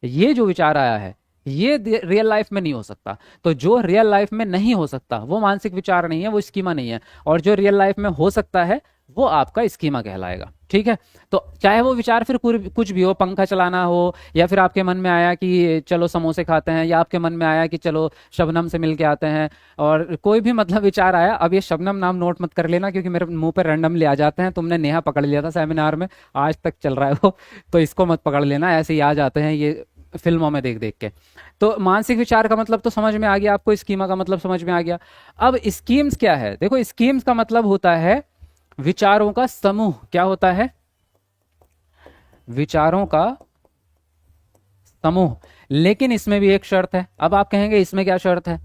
ये जो विचार आया है, ये रियल लाइफ में नहीं हो सकता। तो जो रियल लाइफ में नहीं हो सकता वो मानसिक विचार नहीं है, वो स्कीमा नहीं है। और जो रियल लाइफ में हो सकता है वो आपका स्कीमा कहलाएगा। ठीक है, तो चाहे वो विचार फिर कुछ भी हो, पंखा चलाना हो, या फिर आपके मन में आया कि चलो समोसे खाते हैं, या आपके मन में आया कि चलो शबनम से मिल के आते हैं, और कोई भी मतलब विचार आया। अब ये शबनम नाम नोट मत कर लेना, क्योंकि मेरे मुंह पर रैंडमली आ जाते हैं। तुमने नेहा पकड़ लिया था सेमिनार में, आज तक चल रहा है वो, तो इसको मत पकड़ लेना, ऐसे ही आ जाते हैं ये फिल्मों में देख देख के। तो मानसिक विचार का मतलब तो समझ में आ गया आपको, स्कीमा का मतलब समझ में आ गया। अब स्कीम्स क्या है, देखो स्कीम्स का मतलब होता है विचारों का समूह। क्या होता है, विचारों का समूह। लेकिन इसमें भी एक शर्त है। अब आप कहेंगे इसमें क्या शर्त है,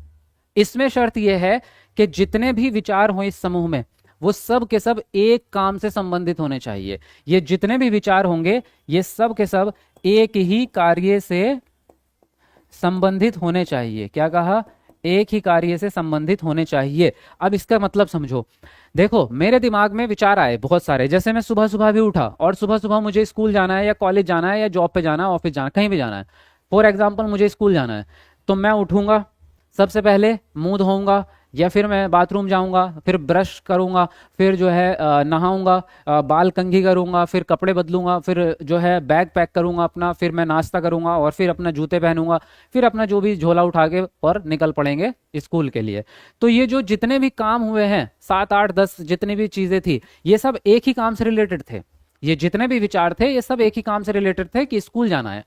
इसमें शर्त यह है कि जितने भी विचार हो इस समूह में वो सब के सब एक काम से संबंधित होने चाहिए। ये जितने भी विचार होंगे ये सब के सब एक ही कार्य से संबंधित होने चाहिए। क्या कहा, एक ही कार्य से संबंधित होने चाहिए। अब इसका मतलब समझो, देखो मेरे दिमाग में विचार आए बहुत सारे। जैसे मैं सुबह सुबह भी उठा और सुबह सुबह मुझे स्कूल जाना है, या कॉलेज जाना है, या जॉब पे जाना है, ऑफिस जाना है, कहीं भी जाना है। फॉर एग्जाम्पल मुझे स्कूल जाना है, तो मैं उठूंगा, सबसे पहले मुंह धोऊंगा, या फिर मैं बाथरूम जाऊंगा, फिर ब्रश करूंगा, फिर जो है नहाऊंगा, बाल कंघी करूंगा, फिर कपड़े बदलूंगा, फिर जो है बैग पैक करूंगा अपना, फिर मैं नाश्ता करूंगा, और फिर अपना जूते पहनूंगा, फिर अपना जो भी झोला उठा के और निकल पड़ेंगे स्कूल के लिए। तो ये जो जितने भी काम हुए हैं, 7 8 10 जितनी भी चीजें थी, ये सब एक ही काम से रिलेटेड थे। ये जितने भी विचार थे ये सब एक ही काम से रिलेटेड थे कि स्कूल जाना है।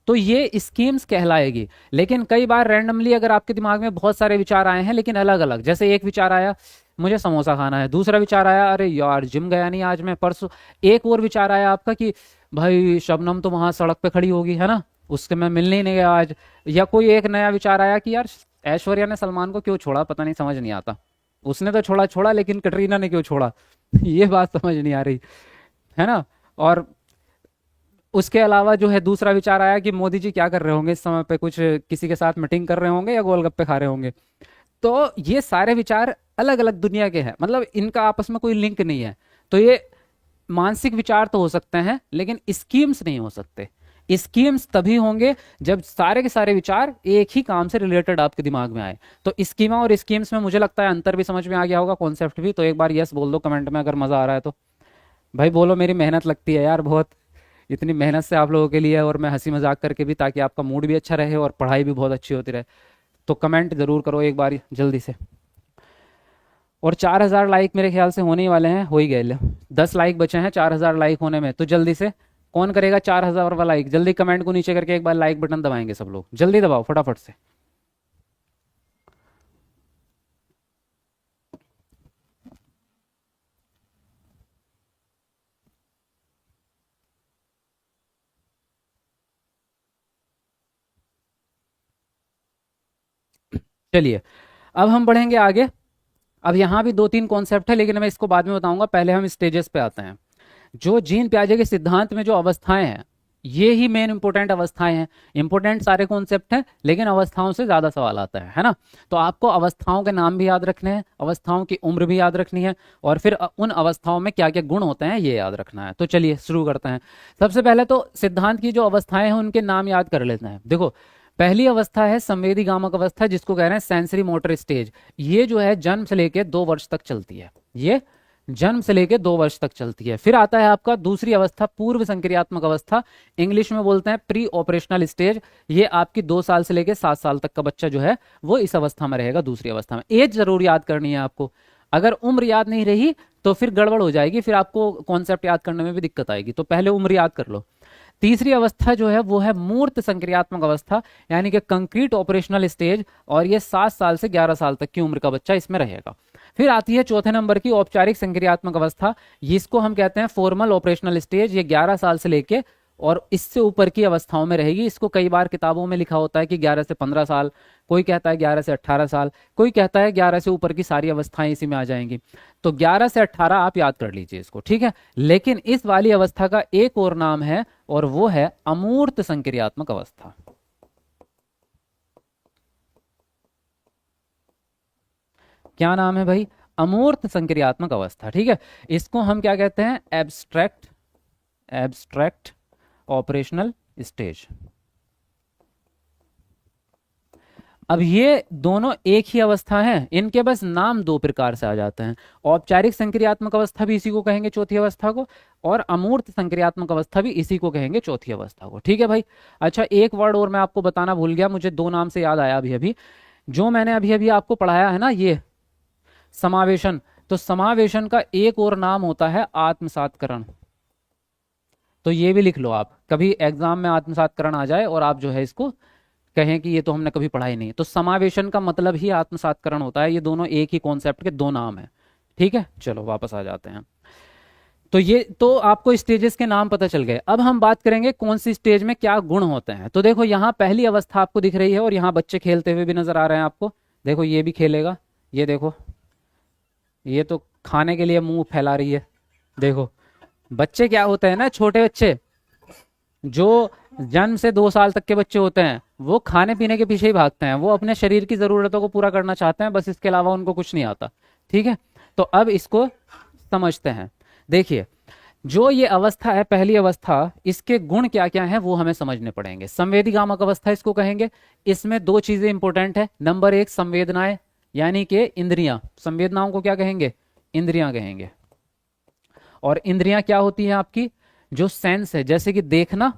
तो ये स्कीम्स कहलाएगी। लेकिन कई बार रैंडमली अगर आपके दिमाग में बहुत सारे विचार आए हैं लेकिन अलग अलग, जैसे एक विचार आया मुझे समोसा खाना है, दूसरा विचार आया अरे यार जिम गया नहीं आज मैं परसों, एक और विचार आया आपका कि भाई शबनम तो वहां सड़क पे खड़ी होगी है ना, उससे मैं मिलने ही नहीं गया आज। या कोई एक नया विचार आया कि यार ऐश्वर्या ने सलमान को क्यों छोड़ा, पता नहीं, समझ नहीं आता। उसने तो छोड़ा छोड़ा लेकिन कटरीना ने क्यों छोड़ा ये बात समझ नहीं आ रही है ना। और उसके अलावा जो है दूसरा विचार आया कि मोदी जी क्या कर रहे होंगे इस समय पे, कुछ किसी के साथ मीटिंग कर रहे होंगे या गोलगप्पे खा रहे होंगे। तो ये सारे विचार अलग अलग दुनिया के हैं, मतलब इनका आपस में कोई लिंक नहीं है। तो ये मानसिक विचार तो हो सकते हैं लेकिन स्कीम्स नहीं हो सकते। स्कीम्स तभी होंगे जब सारे के सारे विचार एक ही काम से रिलेटेड आपके दिमाग में आए। तो स्कीमा और स्कीम्स में मुझे लगता है अंतर भी समझ में आ गया होगा, कॉन्सेप्ट भी। तो एक बार यस बोल दो कमेंट में अगर मजा आ रहा है तो। भाई बोलो, मेरी मेहनत लगती है यार बहुत, इतनी मेहनत से आप लोगों के लिए, और मैं हंसी मजाक करके भी, ताकि आपका मूड भी अच्छा रहे और पढ़ाई भी बहुत अच्छी होती रहे। तो कमेंट जरूर करो एक बार जल्दी से। और 4,000 लाइक मेरे ख्याल से होने ही वाले हैं, हो ही गए, 10 लाइक बचे हैं 4,000 लाइक होने में। तो जल्दी से कौन करेगा 4,000 वाला लाइक, जल्दी कमेंट को नीचे करके एक बार लाइक बटन दबाएंगे सब लोग, जल्दी दबाओ फटाफट से। चलिए अब हम बढ़ेंगे आगे। अब यहाँ भी 2 3 कॉन्सेप्ट है लेकिन मैं इसको बाद में बताऊंगा, पहले हम स्टेजेस पे आते हैं। जो जीन प्याजे के सिद्धांत में जो अवस्थाएं हैं, ये ही मेन इंपोर्टेंट अवस्थाएं हैं। इंपोर्टेंट सारे कॉन्सेप्ट हैं लेकिन अवस्थाओं से ज्यादा सवाल आता है ना। तो आपको अवस्थाओं के नाम भी याद रखने हैं, अवस्थाओं की उम्र भी याद रखनी है, और फिर उन अवस्थाओं में क्या क्या गुण होते हैं ये याद रखना है। तो चलिए शुरू करते हैं। सबसे पहले तो सिद्धांत की जो अवस्थाएं हैं उनके नाम याद कर लेते हैं। देखो पहली अवस्था है संवेदी गामक अवस्था, जिसको कह रहे हैं सेंसरी मोटर स्टेज। ये जो है जन्म से लेके 2 वर्ष तक चलती है, ये जन्म से लेके 2 वर्ष तक चलती है। फिर आता है आपका दूसरी अवस्था पूर्व संक्रियात्मक अवस्था, इंग्लिश में बोलते हैं प्री ऑपरेशनल स्टेज। ये आपकी 2 साल से लेके 7 साल तक का बच्चा जो है वो इस अवस्था में रहेगा, दूसरी अवस्था में। एज जरूर याद करनी है आपको, अगर उम्र याद नहीं रही तो फिर गड़बड़ हो जाएगी, फिर आपको कॉन्सेप्ट याद करने में भी दिक्कत आएगी। तो पहले उम्र याद कर लो। तीसरी अवस्था जो है वो है मूर्त संक्रियात्मक अवस्था, यानी कि कंक्रीट ऑपरेशनल स्टेज, और ये 7 साल से 11 साल तक की उम्र का बच्चा इसमें रहेगा। फिर आती है चौथे नंबर की औपचारिक संक्रियात्मक अवस्था, जिसको हम कहते हैं फॉर्मल ऑपरेशनल स्टेज। ये 11 साल से लेके और इससे ऊपर की अवस्थाओं में रहेगी। इसको कई बार किताबों में लिखा होता है कि 11 से 15 साल, कोई कहता है 11 से 18 साल, कोई कहता है 11 से ऊपर की सारी अवस्थाएं इसी में आ जाएंगी। तो 11 से 18 आप याद कर लीजिए इसको, ठीक है। लेकिन इस वाली अवस्था का एक और नाम है और वो है अमूर्त संक्रियात्मक अवस्था। क्या नाम है भाई? अमूर्त संक्रियात्मक अवस्था, ठीक है। इसको हम क्या कहते हैं? Abstract, abstract operational stage. अब ये दोनों एक ही अवस्था है, इनके बस नाम दो प्रकार से आ जाते हैं। औपचारिक संक्रियात्मक अवस्था भी इसी को कहेंगे, चौथी अवस्था को, और अमूर्त संक्रियात्मक अवस्था भी इसी को कहेंगे, चौथी अवस्था को, ठीक है भाई। अच्छा, एक वर्ड और मैं आपको बताना भूल गया, मुझे दो नाम से याद आया अभी अभी। जो मैंने अभी अभी आपको पढ़ाया है ना, ये समावेशन, तो समावेशन का एक और नाम होता है आत्मसातकरण। तो ये भी लिख लो आप, कभी एग्जाम में आत्मसातकरण आ जाए और आप जो है इसको कहें कि ये तो हमने कभी पढ़ा ही नहीं, तो समावेशन का मतलब ही आत्मसातकरण होता है। ये दोनों एक ही कॉन्सेप्ट के दो नाम है, ठीक है। चलो वापस आ जाते हैं। तो ये तो आपको स्टेजेस के नाम पता चल गए। अब हम बात करेंगे कौन सी स्टेज में क्या गुण होते हैं। तो देखो यहाँ पहली अवस्था आपको दिख रही है और यहाँ बच्चे खेलते हुए भी नजर आ रहे हैं आपको। देखो ये भी खेलेगा, ये देखो, ये तो खाने के लिए मुंह फैला रही है। देखो बच्चे क्या होते हैं ना, छोटे बच्चे जो जन्म से 2 साल तक के बच्चे होते हैं, वो खाने पीने के पीछे ही भागते हैं। वो अपने शरीर की जरूरतों को पूरा करना चाहते हैं, बस इसके अलावा उनको कुछ नहीं आता, ठीक है। तो अब इसको समझते हैं। देखिए, जो ये अवस्था है पहली अवस्था, इसके गुण क्या क्या हैं वो हमें समझने पड़ेंगे। संवेदीगामक अवस्था इसको कहेंगे। इसमें दो चीजें इंपॉर्टेंट है। नंबर एक, संवेदनाएं, यानी कि इंद्रियां। संवेदनाओं को क्या कहेंगे? इंद्रियां कहेंगे। और इंद्रियां क्या होती हैं आपकी? जो सेंस है, जैसे कि देखना,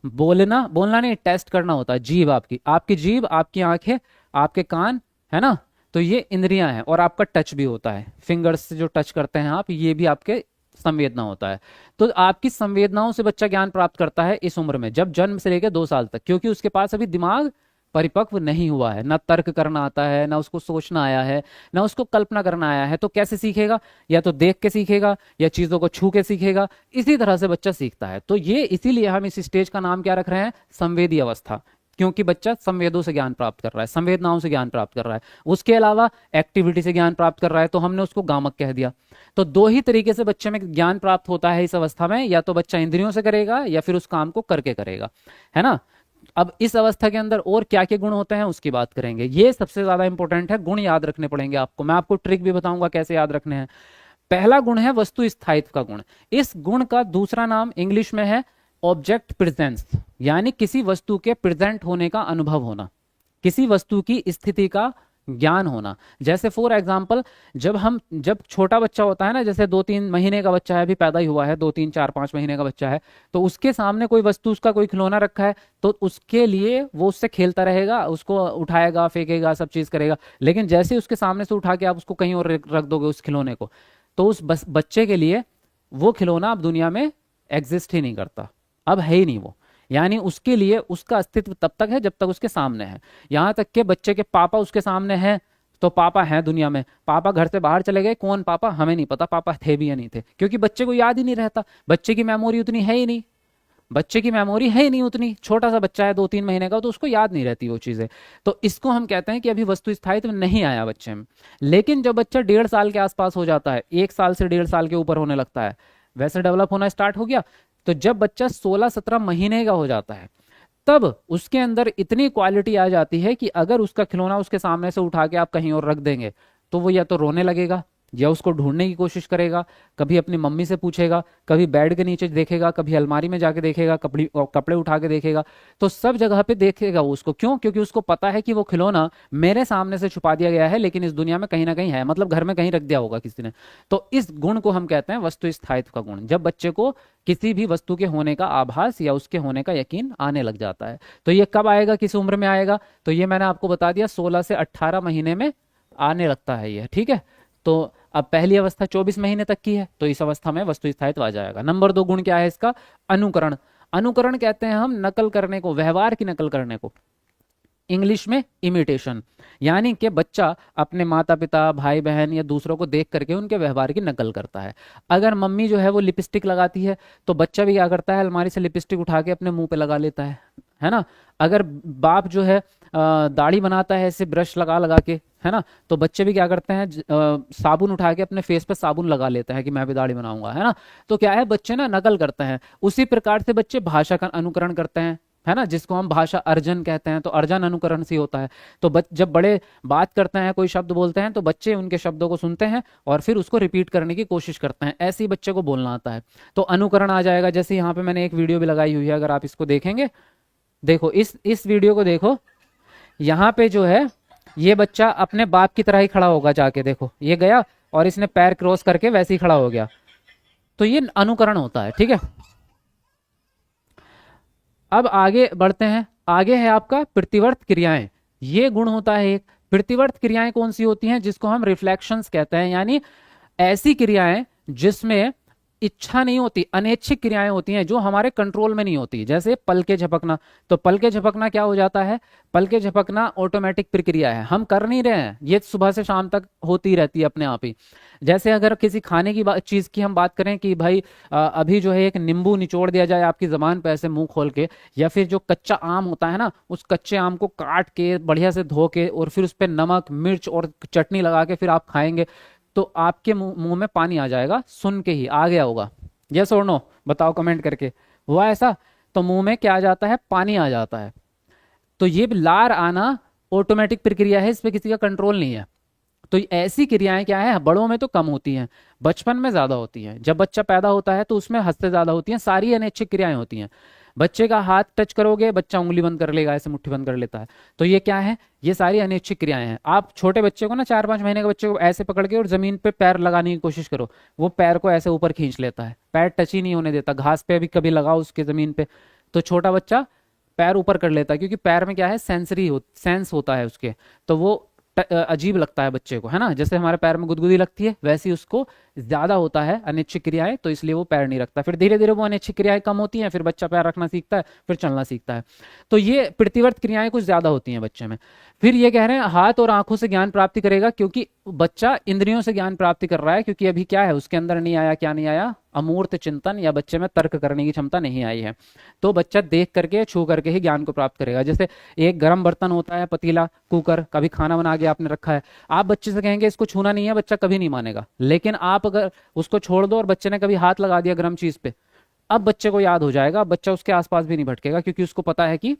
बोलना, बोलना नहीं, टेस्ट करना होता है। जीभ आपकी, आपकी जीभ, आपकी आंखें, आपके कान, है ना, तो ये इंद्रियां हैं। और आपका टच भी होता है, फिंगर्स से जो टच करते हैं आप, ये भी आपके संवेदना होता है। तो आपकी संवेदनाओं से बच्चा ज्ञान प्राप्त करता है इस उम्र में, जब जन्म से लेकर 2 साल तक, क्योंकि उसके पास अभी दिमाग परिपक्व नहीं हुआ है, ना तर्क करना आता है, ना उसको सोचना आया है, ना उसको कल्पना करना आया है। तो कैसे सीखेगा? या तो देख के सीखेगा, या चीजों को छू के सीखेगा। इसी तरह से बच्चा सीखता है। तो ये इसीलिए हम इस स्टेज का नाम क्या रख रहे हैं? संवेदी अवस्था, क्योंकि बच्चा संवेदों से ज्ञान प्राप्त कर रहा है, संवेदनाओं से ज्ञान प्राप्त कर रहा है, उसके अलावा एक्टिविटी से ज्ञान प्राप्त कर रहा है, तो हमने उसको गामक कह दिया। तो दो ही तरीके से बच्चे में ज्ञान प्राप्त होता है इस अवस्था में, या तो बच्चा इंद्रियों से करेगा या फिर उस काम को करके करेगा, है ना। अब इस अवस्था के अंदर और क्या क्या गुण होते हैं उसकी बात करेंगे। ये सबसे ज्यादा इंपॉर्टेंट है, गुण याद रखने पड़ेंगे आपको। मैं आपको ट्रिक भी बताऊंगा कैसे याद रखने हैं। पहला गुण है वस्तु स्थायित्व का गुण। इस गुण का दूसरा नाम इंग्लिश में है ऑब्जेक्ट प्रेजेंस, यानी किसी वस्तु के प्रेजेंट होने का अनुभव होना, किसी वस्तु की स्थिति का ज्ञान होना। जैसे फॉर एग्जाम्पल, जब छोटा बच्चा होता है ना, जैसे 2-3 महीने का बच्चा है, अभी पैदा ही हुआ है, 2-3-4-5 महीने का बच्चा है, तो उसके सामने कोई वस्तु, उसका कोई खिलौना रखा है, तो उसके लिए वो उससे खेलता रहेगा, उसको उठाएगा, फेंकेगा, सब चीज करेगा। लेकिन जैसे ही उसके सामने से उठा के आप उसको कहीं और रख दोगे उस खिलौने को, तो उस बच्चे के लिए वो खिलौना अब दुनिया में एग्जिस्ट ही नहीं करता, अब है ही नहीं वो। यानी उसके लिए उसका अस्तित्व तब तक है जब तक उसके सामने है। यहां तक कि बच्चे के पापा उसके सामने हैं, तो पापा हैं दुनिया में, पापा घर से बाहर चले गए, कौन पापा हमें नहीं पता, पापा थे भी या नहीं थे, क्योंकि बच्चे को याद ही नहीं रहता। बच्चे की मेमोरी उतनी है ही नहीं, बच्चे की मेमोरी है ही नहीं उतनी। छोटा सा बच्चा है 2-3 महीने का, तो उसको याद नहीं रहती वो चीजें। तो इसको हम कहते हैं कि अभी वस्तु स्थायित्व नहीं आया बच्चे में। लेकिन जब बच्चा 1.5 साल के आसपास हो जाता है, 1 साल से 1.5 साल के ऊपर होने लगता है, वैसे डेवलप होना स्टार्ट हो गया, तो जब बच्चा 16-17 महीने का हो जाता है, तब उसके अंदर इतनी क्वालिटी आ जाती है कि अगर उसका खिलौना उसके सामने से उठा के आप कहीं और रख देंगे, तो वो या तो रोने लगेगा, या उसको ढूंढने की कोशिश करेगा, कभी अपनी मम्मी से पूछेगा, कभी बेड के नीचे देखेगा, कभी अलमारी में जाके देखेगा, कपड़े उठा के देखेगा। तो सब जगह पे देखेगा वो उसको। क्यों? क्योंकि उसको पता है कि वो खिलौना मेरे सामने से छुपा दिया गया है, लेकिन इस दुनिया में कहीं ना कहीं है, मतलब घर में कहीं रख दिया होगा किसी ने। तो इस गुण को हम कहते हैं वस्तु स्थायित्व का गुण, जब बच्चे को किसी भी वस्तु के होने का आभास या उसके होने का यकीन आने लग जाता है। तो ये कब आएगा, किस उम्र में आएगा? तो ये मैंने आपको बता दिया, 16 से 18 महीने में आने लगता है ये, ठीक है। तो अब पहली अवस्था 24 महीने तक की है, तो इस अवस्था में वस्तु स्थायित्व आ जाएगा। नंबर 2 गुण क्या है इसका? अनुकरण। अनुकरण कहते हैं हम नकल करने को, व्यवहार की नकल करने को। इंग्लिश में इमिटेशन, यानी कि बच्चा अपने माता पिता, भाई बहन या दूसरों को देख करके उनके व्यवहार की नकल करता है। अगर मम्मी जो है वो लिपस्टिक लगाती है तो बच्चा भी क्या करता है, अलमारी से लिपस्टिक उठा के अपने मुंह पे लगा लेता है ना। अगर बाप जो है दाढ़ी बनाता है ऐसे ब्रश लगा लगा के, है ना, तो बच्चे भी क्या करते हैं, साबुन उठा के अपने फेस पे साबुन लगा लेते हैं कि मैं भी दाढ़ी बनाऊंगा, है ना। तो क्या है, बच्चे ना नकल करते हैं। उसी प्रकार से बच्चे भाषा का अनुकरण करते हैं, है ना, जिसको हम भाषा अर्जन कहते हैं। तो अर्जन अनुकरण से होता है। तो जब बड़े बात करते हैं, कोई शब्द बोलते हैं, तो बच्चे उनके शब्दों को सुनते हैं और फिर उसको रिपीट करने की कोशिश करते हैं। ऐसे ही बच्चे को बोलना आता है। तो अनुकरण आ जाएगा। जैसे यहाँ पे मैंने एक वीडियो भी लगाई हुई है, अगर आप इसको देखेंगे, देखो इस वीडियो को देखो। यहाँ पे जो है ये बच्चा अपने बाप की तरह ही खड़ा होगा, जाके देखो ये गया और इसने पैर क्रॉस करके वैसे ही खड़ा हो गया। तो ये अनुकरण होता है, ठीक है। अब आगे बढ़ते हैं। आगे है आपका प्रतिवर्त क्रियाएं। ये गुण होता है एक। प्रतिवर्त क्रियाएं कौन सी होती हैं, जिसको हम रिफ्लेक्शंस कहते हैं, यानी ऐसी क्रियाएं जिसमें इच्छा नहीं होती, अनैच्छिक क्रियाएं होती हैं जो हमारे कंट्रोल में नहीं होती। जैसे पल के झपकना। तो पल के झपकना क्या हो जाता है, पल के झपकना ऑटोमेटिक प्रक्रिया है, हम कर नहीं रहे हैं, ये सुबह से शाम तक होती रहती है अपने आप ही। जैसे अगर किसी खाने की चीज की हम बात करें कि भाई अभी जो है एक नींबू निचोड़ दिया जाए आपकी जबान पे ऐसे मुंह खोल के, या फिर जो कच्चा आम होता है ना, उस कच्चे आम को काट के बढ़िया से धो के और फिर उस पर नमक मिर्च और चटनी लगा के फिर आप खाएंगे, तो आपके मुंह में पानी आ जाएगा, सुन के ही आ गया होगा। यस और नो बताओ कमेंट करके, हुआ ऐसा? तो मुंह में क्या आ जाता है, पानी आ जाता है। तो ये लार आना ऑटोमेटिक प्रक्रिया है, इस पे किसी का कंट्रोल नहीं है। तो ऐसी क्रियाएं क्या है, बड़ों में तो कम होती हैं, बचपन में ज्यादा होती हैं। जब बच्चा पैदा होता है तो उसमें हद से ज्यादा होती हैं, सारी अनैच्छिक क्रियाएं होती हैं। बच्चे का हाथ टच करोगे, बच्चा उंगली बंद कर लेगा, ऐसे मुट्ठी बंद कर लेता है। तो ये क्या है, ये सारी अनैच्छिक क्रियाएं हैं। आप छोटे बच्चे को ना, 4-5 महीने के बच्चे को ऐसे पकड़ के और जमीन पे पैर लगाने की कोशिश करो, वो पैर को ऐसे ऊपर खींच लेता है, पैर टच ही नहीं होने देता। घास पे भी कभी लगाओ उसके जमीन पे, तो छोटा बच्चा पैर ऊपर कर लेता है, क्योंकि पैर में क्या है, सेंस होता है उसके। तो वो अजीब लगता है बच्चे को, है ना। जैसे हमारे पैर में गुदगुदी लगती है, वैसे ही उसको ज्यादा होता है अनिच्छिक क्रियाएं, तो इसलिए वो पैर नहीं रखता। फिर धीरे धीरे वो अनिच्छिक क्रियाएं कम होती हैं, फिर बच्चा पैर रखना सीखता है, फिर चलना सीखता है। तो ये प्रतिवर्त क्रियाएं कुछ ज्यादा होती हैं बच्चे में। फिर ये कह रहे हैं हाथ और आंखों से ज्ञान प्राप्ति करेगा, क्योंकि बच्चा इंद्रियों से ज्ञान प्राप्ति कर रहा है, क्योंकि अभी क्या है उसके अंदर नहीं आया, क्या नहीं आया, अमूर्त चिंतन, या बच्चे में तर्क करने की क्षमता नहीं आई है। तो बच्चा देख करके छू करके ही ज्ञान को प्राप्त करेगा। जैसे एक गर्म बर्तन होता है, पतीला, कुकर, कभी खाना बना के आपने रखा है, आप बच्चे से कहेंगे इसको छूना नहीं है, बच्चा कभी नहीं मानेगा। लेकिन आप अगर उसको छोड़ दो और बच्चे ने कभी हाथ लगा दिया गर्म चीज पे, अब बच्चे को याद हो जाएगा, अब बच्चा उसके आसपास भी नहीं भटकेगा, क्योंकि उसको पता है कि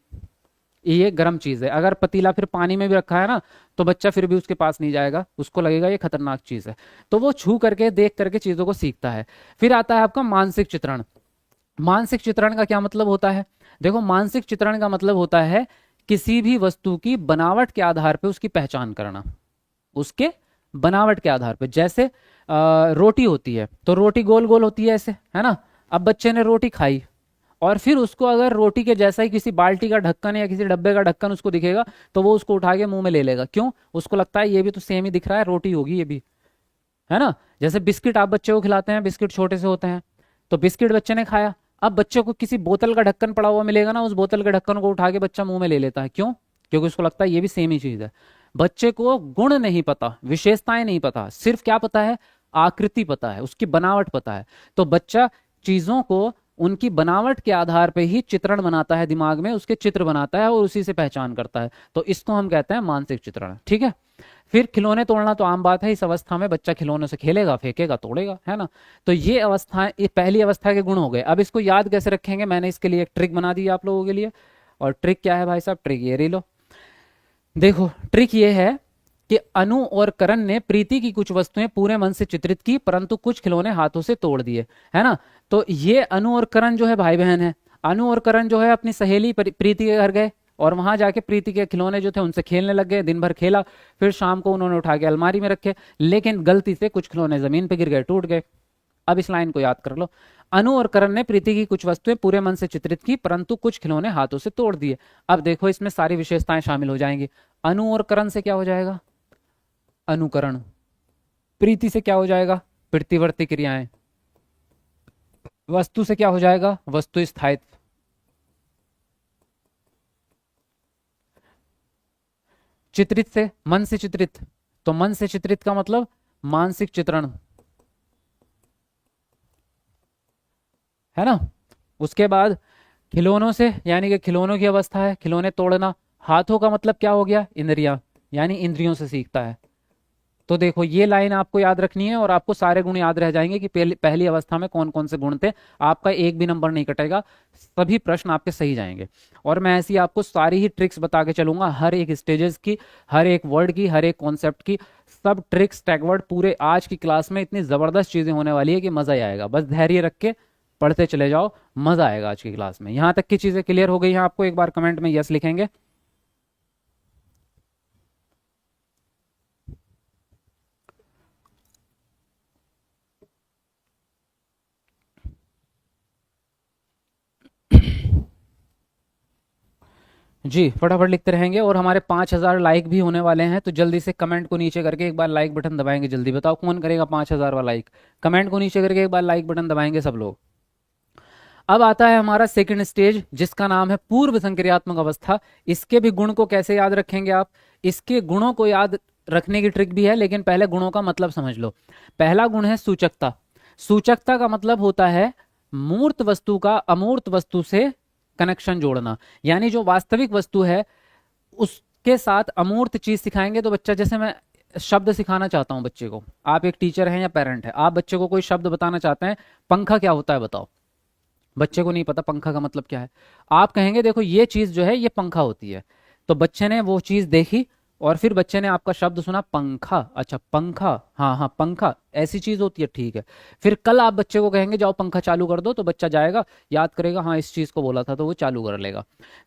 ये गर्म चीज है। अगर पतीला फिर पानी में भी रखा है ना, तो बच्चा फिर भी उसके पास नहीं जाएगा, उसको लगेगा ये खतरनाक चीज है। तो वो छू करके देख करके चीजों को सीखता है। फिर आता है आपका मानसिक चित्रण। मानसिक चित्रण का क्या मतलब होता है, देखो मानसिक चित्रण का मतलब होता है किसी भी वस्तु की बनावट के आधार पर उसकी पहचान करना, उसके बनावट के आधार पर। जैसे रोटी होती है, तो रोटी गोल गोल होती है ऐसे, है ना। अब बच्चे ने रोटी खाई और फिर उसको अगर रोटी के जैसा ही किसी बाल्टी का ढक्कन या किसी डब्बे का ढक्कन उसको दिखेगा, तो वो उसको उठा के मुंह में ले लेगा। क्यों? उसको लगता है ये भी तो सेम ही दिख रहा है, रोटी होगी ये भी, है ना। जैसे बिस्किट आप बच्चे को खिलाते हैं, बिस्किट छोटे से होते हैं, तो बिस्किट बच्चे ने खाया, अब बच्चे को किसी बोतल का ढक्कन पड़ा हुआ मिलेगा ना, उस बोतल के ढक्कन को उठा के बच्चा मुंह में ले लेता है। क्यों? क्योंकि उसको लगता है ये भी सेम ही चीज है। बच्चे को गुण नहीं पता, विशेषताएं नहीं पता, सिर्फ क्या पता है, आकृति पता है, उसकी बनावट पता है। तो बच्चा चीजों को उनकी बनावट के आधार पे ही चित्रण बनाता है, दिमाग में उसके चित्र बनाता है और उसी से पहचान करता है। तो इसको हम कहते हैं मानसिक चित्रण, ठीक है। फिर खिलौने तोड़ना तो आम बात है, इस अवस्था में बच्चा खिलौने से खेलेगा, फेंकेगा, तोड़ेगा, है ना। तो ये अवस्था, ये पहली अवस्था के गुण हो गए। अब इसको याद कैसे रखेंगे, मैंने इसके लिए एक ट्रिक बना दी आप लोगों के लिए। और ट्रिक क्या है भाई साहब, ट्रिक ये लो, देखो ट्रिक ये है कि अनु और करण ने प्रीति की कुछ वस्तुएं पूरे मन से चित्रित की, परंतु कुछ खिलौने हाथों से तोड़ दिए, है ना। तो ये अनु और करण जो है भाई बहन है। अनु और करण जो है अपनी सहेली प्रीति के घर गए और वहां जाके प्रीति के खिलौने जो थे उनसे खेलने लग गए, दिन भर खेला, फिर शाम को उन्होंने उठा के अलमारी में रखे, लेकिन गलती से कुछ खिलौने जमीन पे गिर गए, टूट गए। अब इस लाइन को याद कर लो, अनु और करण ने प्रीति की कुछ वस्तुएं पूरे मन से चित्रित की, परंतु कुछ खिलौने हाथों से तोड़ दिए। अब देखो इसमें सारी विशेषताएं शामिल हो जाएंगी। अनु और करण से क्या हो जाएगा, अनुकरण। प्रीति से क्या हो जाएगा, प्रतिवर्ती क्रियाएं। वस्तु से क्या हो जाएगा, वस्तु स्थायित्व। चित्रित से मन से चित्रित, तो मन से चित्रित का मतलब मानसिक चित्रण, है ना। उसके बाद खिलौनों से, यानी कि खिलौनों की अवस्था है, खिलौने तोड़ना। हाथों का मतलब क्या हो गया, इंद्रियां, यानी इंद्रियों से सीखता है। तो देखो ये लाइन आपको याद रखनी है और आपको सारे गुण याद रह जाएंगे कि पहली अवस्था में कौन कौन से गुण थे। आपका एक भी नंबर नहीं कटेगा, सभी प्रश्न आपके सही जाएंगे। और मैं ऐसी आपको सारी ही ट्रिक्स बता के चलूंगा, हर एक स्टेजेस की, हर एक वर्ड की, हर एक कॉन्सेप्ट की, सब ट्रिक्स टैगवर्ड पूरे आज की क्लास में इतनी जबरदस्त चीजें होने वाली है कि मजा ही आएगा। बस धैर्य रख के पढ़ते चले जाओ, मजा आएगा आज की क्लास में। यहां तक की चीजें क्लियर हो गई हैं आपको? एक बार कमेंट में यस लिखेंगे। जी फटाफट लिखते रहेंगे। और हमारे 5,000 लाइक भी होने वाले हैं, तो जल्दी से कमेंट को नीचे करके एक बार लाइक बटन दबाएंगे। जल्दी बताओ कौन करेगा 5,000 वाला लाइक? कमेंट को नीचे करके एक बार लाइक बटन दबाएंगे सब लोग। अब आता है हमारा सेकंड स्टेज, जिसका नाम है पूर्व संक्रियात्मक अवस्था। इसके भी गुण को कैसे याद रखेंगे आप? इसके गुणों को याद रखने की ट्रिक भी है, लेकिन पहले गुणों का मतलब समझ लो। पहला गुण है सूचकता। सूचकता का मतलब होता है मूर्त वस्तु का अमूर्त वस्तु से कनेक्शन जोड़ना। यानी जो वास्तविक वस्तु है उसके साथ अमूर्त चीज सिखाएंगे तो बच्चा, जैसे मैं शब्द सिखाना चाहता हूं बच्चे को, आप एक टीचर हैं या पेरेंट है, आप बच्चे को कोई शब्द बताना चाहते हैं, पंखा क्या होता है बताओ। बच्चे को नहीं पता पंखा का मतलब क्या है। आप कहेंगे देखो ये चीज जो है ये पंखा होती है, तो बच्चे ने वो चीज देखी और फिर बच्चे ने आपका शब्द सुना पंखा। अच्छा पंखा, हाँ हाँ पंखा ऐसी चीज होती है, ठीक है। फिर कल आप बच्चे को कहेंगे जाओ पंखा चालू कर दो, तो बच्चा जाएगा, याद करेगा, हाँ इस चीज को बोला था, तो वो चालू कर लेगा।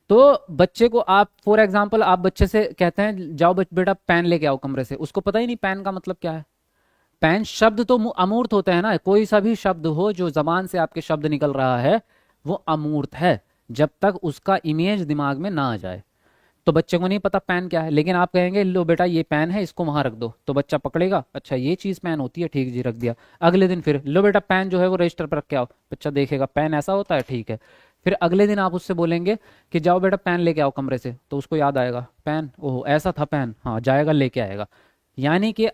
तो बच्चे को आप फॉर एग्जाम्पल आप बच्चे से कहते हैं जाओ बेटा पेन लेके आओ कमरे से, उसको पता ही नहीं पेन का मतलब क्या है। पेन शब्द तो अमूर्त होते हैं ना, कोई सा भी शब्द हो जो जबान से आपके शब्द निकल रहा है वो अमूर्त है, जब तक उसका इमेज दिमाग में ना आ जाए। तो बच्चे को नहीं पता पेन क्या है, लेकिन आप कहेंगे लो बेटा ये पेन है, इसको वहां रख दो, तो बच्चा पकड़ेगा, अच्छा ये चीज पेन होती है, ठीक जी रख दिया। अगले दिन फिर लो बेटा पेन जो है वो रजिस्टर पर रख के आओ, बच्चा देखेगा पेन ऐसा होता है, ठीक है। फिर अगले दिन आप उससे बोलेंगे कि जाओ बेटा पेन लेके आओ कमरे से, तो उसको याद आएगा पेन, ओहो ऐसा था पेन, हाँ जाएगा लेके आएगा। यानी कि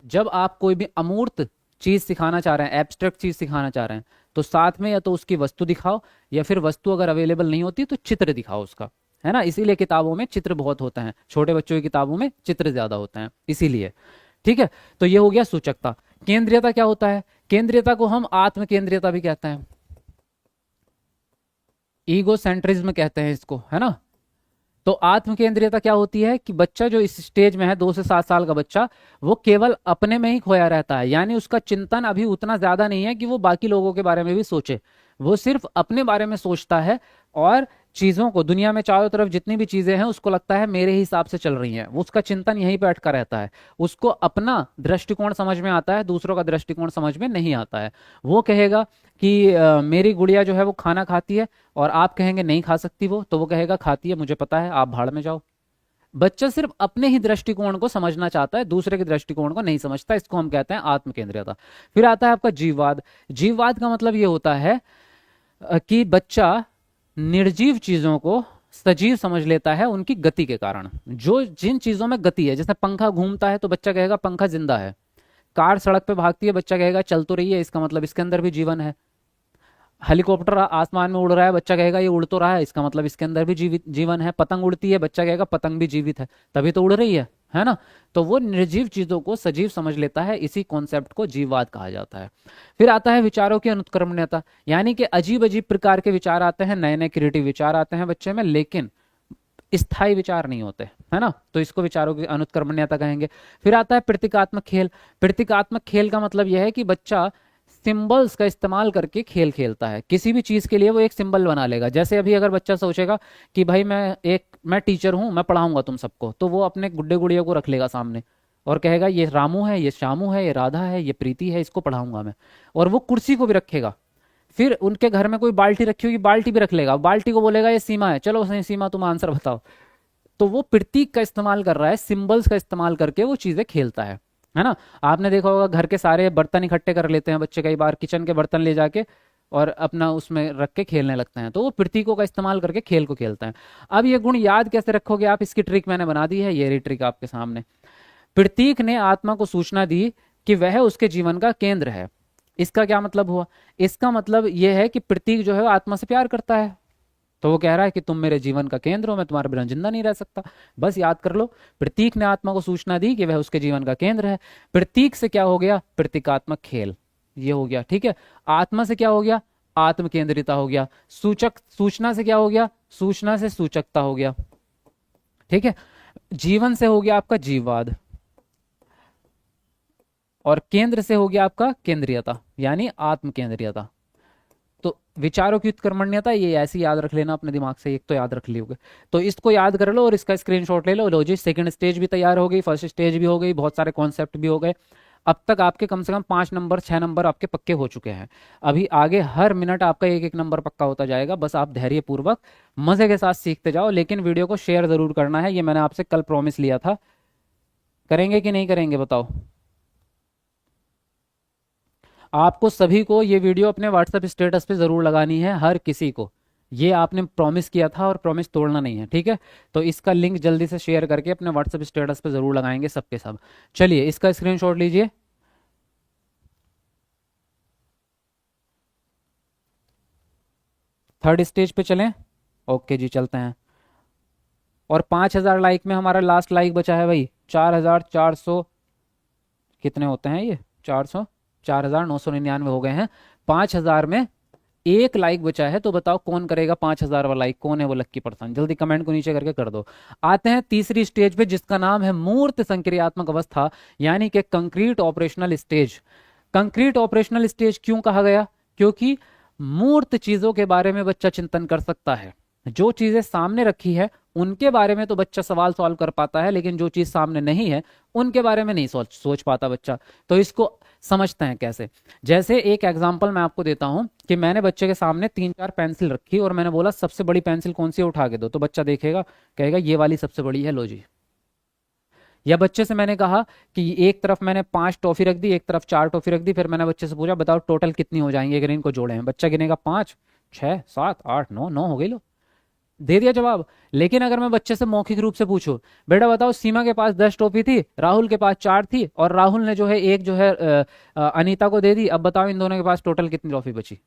जब आप कोई भी अमूर्त चीज सिखाना चाह रहे हैं, एब्स्ट्रैक्ट चीज सिखाना चाह रहे हैं, तो साथ में या तो उसकी वस्तु दिखाओ, या फिर वस्तु अगर अवेलेबल नहीं होती तो चित्र दिखाओ उसका, है ना। इसीलिए किताबों में चित्र बहुत होते हैं, छोटे बच्चों की किताबों में चित्र ज्यादा होते हैं इसीलिए, ठीक है। तो ये हो गया सूचकता। केंद्रीयता क्या होता है? केंद्रीयता को हम आत्म केंद्रीयता भी कहते हैं, ईगो सेंट्रिज्म कहते हैं इसको, है ना। तो आत्म केंद्रीयता क्या होती है कि बच्चा जो इस स्टेज में है, 2 से 7 साल का बच्चा, वो केवल अपने में ही खोया रहता है, यानी उसका चिंतन अभी उतना ज्यादा नहीं है कि वो बाकी लोगों के बारे में भी सोचे, वो सिर्फ अपने बारे में सोचता है। और चीजों को, दुनिया में चारों तरफ जितनी भी चीजें हैं उसको लगता है मेरे हिसाब से चल रही हैं, वो उसका चिंतन यहीं पे अटका रहता है। उसको अपना दृष्टिकोण समझ में आता है, दूसरों का दृष्टिकोण समझ में नहीं आता है। वो कहेगा कि मेरी गुड़िया जो है वो खाना खाती है, और आप कहेंगे नहीं खा सकती वो, तो वो कहेगा खाती है मुझे पता है, आप भाड़ में जाओ। बच्चा सिर्फ अपने ही दृष्टिकोण को समझना चाहता है, दूसरे के दृष्टिकोण को नहीं समझता, इसको हम कहते हैं आत्म केंद्रीयता। फिर आता है आपका जीववाद। जीववाद का मतलब ये होता है कि बच्चा निर्जीव चीजों को सजीव समझ लेता है उनकी गति के कारण। जो जिन चीजों में गति है, जैसे पंखा घूमता है तो बच्चा कहेगा पंखा जिंदा है। कार सड़क पे भागती है, बच्चा कहेगा चल तो रही है, इसका मतलब इसके अंदर भी जीवन है। हेलीकॉप्टर आसमान में उड़ रहा है, बच्चा कहेगा ये उड़ तो रहा है, इसका मतलब इसके अंदर भी जीवन है। पतंग उड़ती है, बच्चा कहेगा पतंग भी जीवित है, तभी तो उड़ रही है ना। तो वो निर्जीव चीजों को सजीव समझ लेता है, इसी कॉन्सेप्ट को जीववाद कहा जाता है। फिर आता है विचारों की अनुत्क्रमण्यता, यानी कि अजीब अजीब प्रकार के विचार आते हैं, नए नए क्रिएटिव विचार आते हैं बच्चे में, लेकिन स्थायी विचार नहीं होते, है ना। तो इसको विचारों की अनुत्क्रमण्यता कहेंगे। फिर आता है प्रतीकात्मक खेल। प्रतीकात्मक खेल का मतलब यह है कि बच्चा सिंबल्स का इस्तेमाल करके खेल खेलता है, किसी भी चीज के लिए वो एक सिंबल बना लेगा। जैसे अभी अगर बच्चा सोचेगा कि भाई मैं टीचर हूं, मैं पढ़ाऊंगा तुम सबको, तो वो अपने गुड्डे गुड़िया को रख लेगा सामने और कहेगा ये रामू है, ये श्यामू है, ये राधा है, ये प्रीति है, इसको पढ़ाऊंगा मैं। और वो कुर्सी को भी रखेगा। फिर उनके घर में कोई बाल्टी रखी होगी, बाल्टी भी रख लेगा, बाल्टी को बोलेगा ये सीमा है, चलो सीमा तुम आंसर बताओ। तो वो प्रतीक का इस्तेमाल कर रहा है, सिंबल्स का इस्तेमाल करके वो चीजें खेलता है ना। आपने देखा होगा घर के सारे बर्तन इकट्ठे कर लेते हैं बच्चे, कई बार किचन के बर्तन ले जाके और अपना उसमें रख के खेलने लगते हैं, तो वो प्रतीकों का इस्तेमाल करके खेल को खेलते हैं। अब ये गुण याद कैसे रखोगे आप, इसकी ट्रिक मैंने बना दी है, ये रही ट्रिक आपके सामने। प्रतीक ने आत्मा को सूचना दी कि वह उसके जीवन का केंद्र है। इसका क्या मतलब हुआ, इसका मतलब यह है कि प्रतीक जो है आत्मा से प्यार करता है, तो वो कह रहा है कि तुम मेरे जीवन का केंद्र हो, मैं तुम्हारे बिना जिंदा नहीं रह सकता। बस याद कर लो, प्रतीक ने आत्मा को सूचना दी कि वह उसके जीवन का केंद्र है। प्रतीक से क्या हो गया, प्रतीकात्मक खेल, ये हो गया, ठीक है। आत्मा से क्या हो गया, आत्म केंद्रिता हो गया। सूचक, सूचना से क्या हो गया, सूचना से सूचकता हो गया, ठीक है। जीवन से हो गया आपका जीववाद, और केंद्र से हो गया आपका केंद्रीयता, यानी आत्म केंद्रीयता। तो विचारों की उत्कर्मण्यता, ये ऐसे याद रख लेना अपने दिमाग से, एक तो याद रख लियोगे, तो इसको याद कर लो और इसका स्क्रीनशॉट ले लो जी। सेकंड स्टेज भी तैयार हो गई, फर्स्ट स्टेज भी हो गई, बहुत सारे कॉन्सेप्ट भी हो गए। अब तक आपके कम से कम 5 नंबर 6 नंबर आपके पक्के हो चुके हैं। अभी आगे हर मिनट आपका एक एक नंबर पक्का होता जाएगा, बस आप धैर्यपूर्वक मजे के साथ सीखते जाओ। लेकिन वीडियो को शेयर जरूर करना है, ये मैंने आपसे कल प्रॉमिस लिया था। करेंगे कि नहीं करेंगे बताओ। आपको सभी को ये वीडियो अपने व्हाट्सएप स्टेटस पे जरूर लगानी है, हर किसी को, ये आपने प्रॉमिस किया था और प्रॉमिस तोड़ना नहीं है, ठीक है। तो इसका लिंक जल्दी से शेयर करके अपने व्हाट्सएप स्टेटस पे जरूर लगाएंगे सबके सब। चलिए इसका स्क्रीनशॉट लीजिए। थर्ड स्टेज पे चलें, ओके जी चलते हैं। और 5,000 लाइक में हमारा लास्ट लाइक बचा है भाई 4,400, कितने होते हैं ये, 400, 4,999 हो गए हैं। 5,000 में एक लाइक बचा है, तो बताओ कौन करेगा 5,000 वाला लाइक, कौन है वो लक्की पर्सन, जल्दी कमेंट को नीचे करके कर दो। आते हैं तीसरी स्टेज पे, जिसका नाम है मूर्त संक्रियात्मक अवस्था, यानी कि concrete operational stage. Concrete operational stage क्यों कहा गया, क्योंकि मूर्त चीजों के बारे में बच्चा चिंतन कर सकता है। जो चीजें सामने रखी है उनके बारे में तो बच्चा सवाल सॉल्व कर पाता है, लेकिन जो चीज सामने नहीं है उनके बारे में नहीं सोच पाता बच्चा। तो इसको समझते हैं कैसे। जैसे एक एग्जांपल मैं आपको देता हूं कि मैंने बच्चे के सामने 3 4 पेंसिल रखी और मैंने बोला सबसे बड़ी पेंसिल कौन सी है उठा के दो, तो बच्चा देखेगा, कहेगा ये वाली सबसे बड़ी है, लो जी। या बच्चे से मैंने कहा कि एक तरफ मैंने 5 टॉफी रख दी, एक तरफ 4 टॉफी रख दी, फिर मैंने बच्चे से पूछा बताओ टोटल कितनी हो जाएंगी अगर इनको जोड़े हैं, बच्चा गिनेगा 5 6 7 8 9, 9 हो गई, लो दे दिया जवाब। लेकिन अगर मैं बच्चे से मौखिक रूप से पूछूं, बेटा बताओ सीमा के पास 10 टॉफी थी, राहुल के पास 4 थी, और राहुल ने जो है एक जो है अनीता को दे दी, अब बताओ इन दोनों के पास टोटल कितनी टॉफी बची,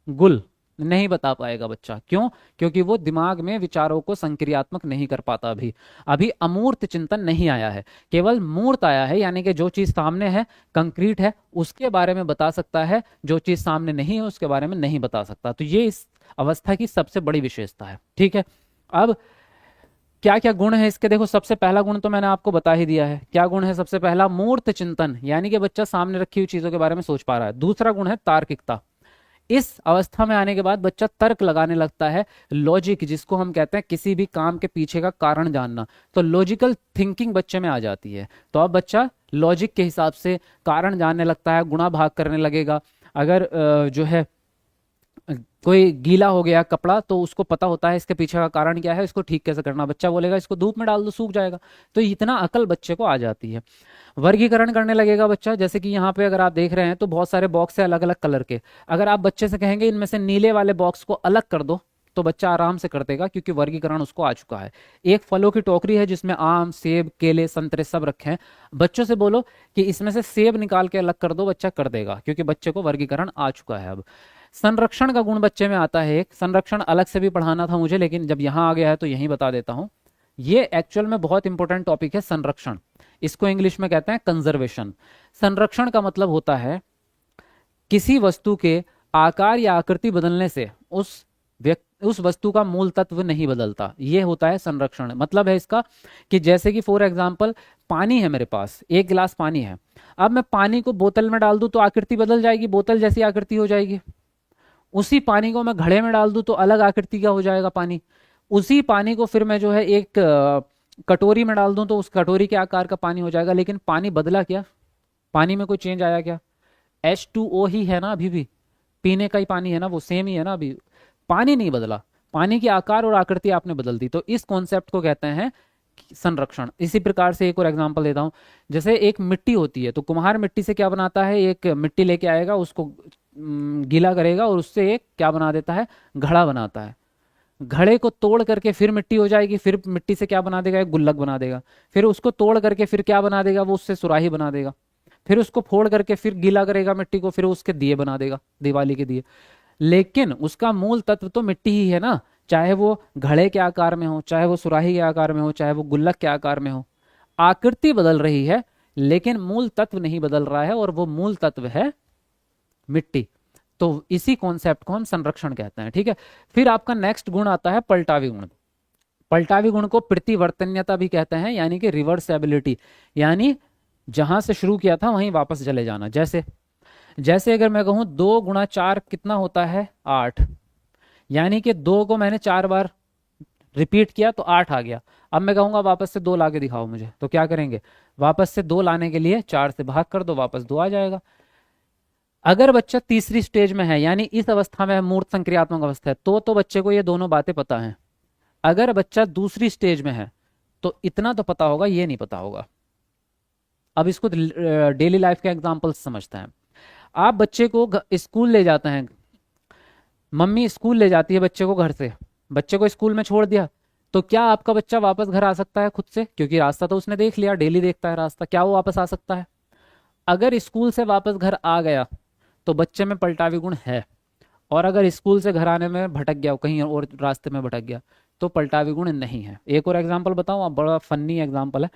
गुल, नहीं बता पाएगा बच्चा। क्यों, क्योंकि वो दिमाग में विचारों को संक्रियात्मक नहीं कर पाता, अभी अभी अमूर्त चिंतन नहीं आया है, केवल मूर्त आया है, यानी कि जो चीज सामने है कंक्रीट है उसके बारे में बता सकता है, जो चीज सामने नहीं है उसके बारे में नहीं बता सकता। तो ये इस अवस्था की सबसे बड़ी विशेषता है, ठीक है। अब क्या क्या गुण है इसके, देखो सबसे पहला गुण तो मैंने आपको बता ही दिया है, क्या गुण है सबसे पहला, मूर्त चिंतन, यानी कि बच्चा सामने रखी हुई चीजों के बारे में सोच पा रहा है। दूसरा गुण है तार्किकता, इस अवस्था में आने के बाद बच्चा तर्क लगाने लगता है, लॉजिक जिसको हम कहते हैं किसी भी काम के पीछे का कारण जानना, तो लॉजिकल थिंकिंग बच्चे में आ जाती है। तो अब बच्चा लॉजिक के हिसाब से कारण जानने लगता है, गुणा भाग करने लगेगा। अगर जो है कोई गीला हो गया कपड़ा तो उसको पता होता है इसके पीछे का कारण क्या है, इसको ठीक कैसे करना, बच्चा बोलेगा इसको धूप में डाल दो सूख जाएगा। तो इतना अकल बच्चे को आ जाती है। वर्गीकरण करने लगेगा बच्चा, जैसे कि यहाँ पे अगर आप देख रहे हैं तो बहुत सारे बॉक्स है अलग अलग कलर के, अगर आप बच्चे से कहेंगे इनमें से नीले वाले बॉक्स को अलग कर दो तो बच्चा आराम से कर देगा, क्योंकि वर्गीकरण उसको आ चुका है। एक फलों की टोकरी है जिसमें आम सेब केले संतरे सब रखे हैं, बच्चों से बोलो कि इसमें से सेब निकाल के अलग कर दो, बच्चा कर देगा, क्योंकि बच्चे को वर्गीकरण आ चुका है। अब संरक्षण का गुण बच्चे में आता है, एक संरक्षण अलग से भी पढ़ाना था मुझे, लेकिन जब यहां आ गया है तो यहीं बता देता हूं। ये एक्चुअल में बहुत इंपॉर्टेंट टॉपिक है संरक्षण, इसको इंग्लिश में कहते हैं कंजर्वेशन। संरक्षण का मतलब होता है किसी वस्तु के आकार या आकृति बदलने से उस वस्तु का मूल तत्व नहीं बदलता, ये होता है संरक्षण। मतलब है इसका कि जैसे कि फॉर एग्जांपल पानी है मेरे पास, एक गिलास पानी है, अब मैं पानी को बोतल में डाल दूं तो आकृति बदल जाएगी, बोतल जैसी आकृति हो जाएगी। उसी पानी को मैं घड़े में डाल दूं तो अलग आकृति का हो जाएगा पानी। उसी पानी को फिर मैं जो है एक कटोरी में डाल दूं तो उस कटोरी के आकार का पानी हो जाएगा। लेकिन पानी बदला क्या, पानी में कोई चेंज आया क्या, H2O ही है ना, अभी भी पीने का ही पानी है ना, वो सेम ही है ना, अभी पानी नहीं बदला, पानी की आकार और आकृति आपने बदल दी। तो इस कॉन्सेप्ट को कहते हैं संरक्षण। इसी प्रकार से एक और एग्जांपल देता हूं, जैसे एक मिट्टी होती है तो कुम्हार मिट्टी से क्या बनाता है, एक मिट्टी लेके आएगा, उसको गीला करेगा और उससे एक क्या बना देता है, घड़ा बनाता है। घड़े को तोड़ करके फिर मिट्टी हो जाएगी, फिर मिट्टी से क्या बना देगा, एक गुल्लक बना देगा। फिर उसको तोड़ करके फिर क्या बना देगा, वो उससे सुराही बना देगा। फिर उसको फोड़ करके फिर गीला करेगा मिट्टी को, फिर उसके दिए बना देगा, दिवाली के दिए। लेकिन उसका मूल तत्व तो मिट्टी ही है ना, चाहे वो घड़े के आकार में हो, चाहे वो सुराही के आकार में हो, चाहे वो गुल्लक के आकार में हो। आकृति बदल रही है लेकिन मूल तत्व नहीं बदल रहा है, और वो मूल तत्व है मिट्टी। तो इसी कॉन्सेप्ट को हम संरक्षण कहते हैं, ठीक है। फिर आपका नेक्स्ट गुण आता है पलटावी गुण। पलटावी गुण को प्रतिवर्तन्यता भी कहते हैं, यानी कि रिवर्सेबिलिटी, यानी जहां से शुरू किया था वहीं वापस चले जाना। जैसे जैसे अगर मैं कहूं 2 × 4 कितना होता है, 8, यानी कि 2 को मैंने 4 बार रिपीट किया तो 8 आ गया। अब मैं कहूंगा वापस से 2 ला के दिखाओ मुझे, तो क्या करेंगे, वापस से 2 लाने के लिए 4 से भाग कर दो, वापस 2 आ जाएगा। अगर बच्चा तीसरी स्टेज में है, यानी इस अवस्था में है, मूर्त संक्रियात्मक अवस्था है, तो बच्चे को ये दोनों बातें पता हैं। अगर बच्चा दूसरी स्टेज में है तो इतना तो पता होगा, ये नहीं पता होगा। अब इसको डेली लाइफ के एग्जाम्पल समझते हैं। आप बच्चे को स्कूल ले जाते हैं, मम्मी स्कूल ले जाती है बच्चे को घर से, बच्चे को स्कूल में छोड़ दिया, तो क्या आपका बच्चा वापस घर आ सकता है खुद से, क्योंकि रास्ता तो उसने देख लिया, डेली देखता है रास्ता, क्या वो वापस आ सकता है? अगर स्कूल से वापस घर आ गया तो बच्चे में पलटावी गुण है, और अगर स्कूल से घर आने में भटक गया, कहीं और रास्ते में भटक गया, तो पलटावी गुण नहीं है। एक और एग्जाम्पल बताऊं, आप, बड़ा फनी एग्जाम्पल है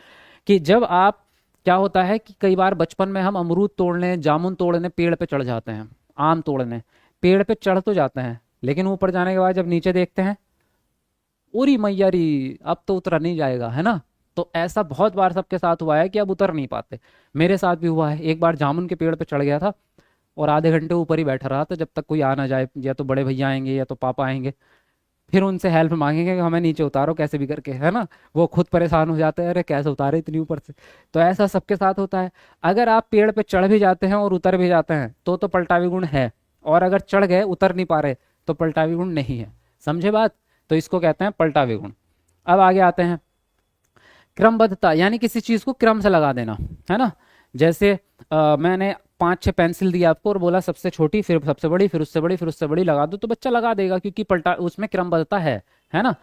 कि जब आप, क्या होता है कि कई बार बचपन में हम अमरूद तोड़ने, जामुन तोड़ने पेड़ पे चढ़ जाते हैं, आम तोड़ने पेड़ पे चढ़ तो जाते हैं, लेकिन ऊपर जाने के बाद जब नीचे देखते हैं, उरी मैयारी, अब तो उतरा नहीं जाएगा, है ना। तो ऐसा बहुत बार सबके साथ हुआ है कि अब उतर नहीं पाते। मेरे साथ भी हुआ है, एक बार जामुन के पेड़ पे चढ़ गया था और आधे घंटे ऊपर ही बैठा रहा था, जब तक कोई आ ना जाए, या तो बड़े भैया आएंगे या तो पापा आएंगे, फिर उनसे हेल्प मांगेंगे कि हमें नीचे उतारो कैसे भी करके, है ना। वो खुद परेशान हो जाते हैं, अरे कैसे उतारे इतनी ऊपर से। तो ऐसा सबके साथ होता है। अगर आप पेड़ पे चढ़ भी जाते हैं और उतर भी जाते हैं तो पलटावी गुण है, और अगर चढ़ गए उतर नहीं पा रहे तो पलटावी गुण नहीं है। समझे बात? तो इसको कहते हैं पलटावी गुण। अब आगे आते हैं क्रमबद्धता, यानी किसी चीज को क्रम से लगा देना, है ना। जैसे मैंने 5-6 पेंसिल दी आपको और बोला सबसे छोटी, फिर सबसे बड़ी, फिर उससे बड़ी, फिर उससे बड़ी लगा दो, तो बच्चा लगा देगा, क्योंकि पलटा उसमें क्रमबद्धता है ना।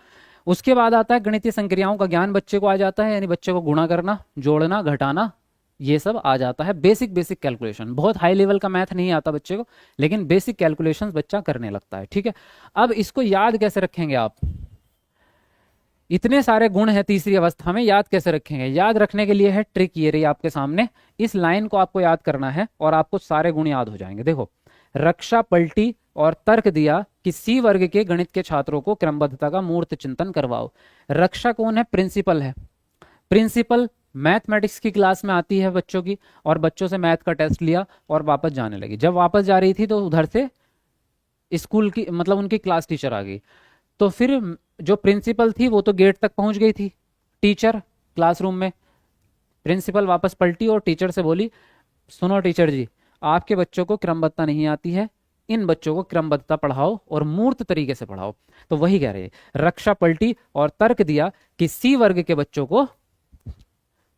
उसके बाद आता है गणितीय संक्रियाओं का ज्ञान बच्चे को आ जाता है, यानी बच्चे को गुणा करना, जोड़ना, घटाना, ये सब आ जाता है। बेसिक बेसिक कैलकुलेशन, बहुत हाई लेवल का मैथ नहीं आता बच्चे को, लेकिन बेसिक कैलकुलेशन बच्चा करने लगता है, ठीक है। अब इसको याद कैसे रखेंगे आप? इतने सारे गुण हैं तीसरी अवस्था में, याद कैसे रखेंगे? याद रखने के लिए है ट्रिक, ये रही आपके सामने। इस लाइन को आपको याद करना है और आपको सारे गुण याद हो जाएंगे। देखो, रक्षा पलटी और तर्क दिया कि सी वर्ग के गणित के छात्रों को क्रमबद्धता का मूर्त चिंतन करवाओ। रक्षा कौन है? प्रिंसिपल है। प्रिंसिपल मैथमेटिक्स की क्लास में आती है बच्चों की, और बच्चों से मैथ का टेस्ट लिया और वापस जाने लगी। जब वापस जा रही थी तो उधर से स्कूल की, मतलब उनकी क्लास टीचर आ गई। तो फिर जो प्रिंसिपल थी वो तो गेट तक पहुंच गई थी, टीचर क्लासरूम में। प्रिंसिपल वापस पलटी और टीचर से बोली, सुनो टीचर जी, आपके बच्चों को क्रमबद्धता नहीं आती है, इन बच्चों को क्रमबद्धता पढ़ाओ और मूर्त तरीके से पढ़ाओ। तो वही कह रहे हैं, रक्षा पलटी और तर्क दिया कि सी वर्ग के बच्चों को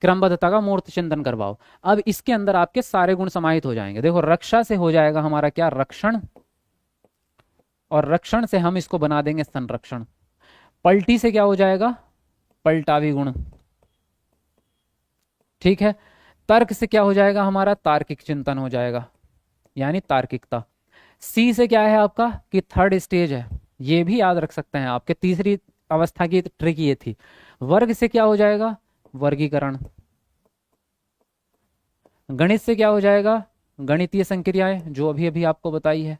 क्रमबद्धता का मूर्त चिंतन करवाओ। अब इसके अंदर आपके सारे गुण समाहित हो जाएंगे। देखो, रक्षा से हो जाएगा हमारा क्या? रक्षण, और रक्षण से हम इसको बना देंगे संरक्षण। पलटी से क्या हो जाएगा? पलटावी गुण, ठीक है। तर्क से क्या हो जाएगा हमारा? तार्किक चिंतन हो जाएगा, यानी तार्किकता। सी से क्या है आपका? कि थर्ड स्टेज है, ये भी याद रख सकते हैं आपके तीसरी अवस्था की ट्रिक ये थी। वर्ग से क्या हो जाएगा? वर्गीकरण। गणित से क्या हो जाएगा? गणितीय संक्रियाएं, जो अभी अभी आपको बताई है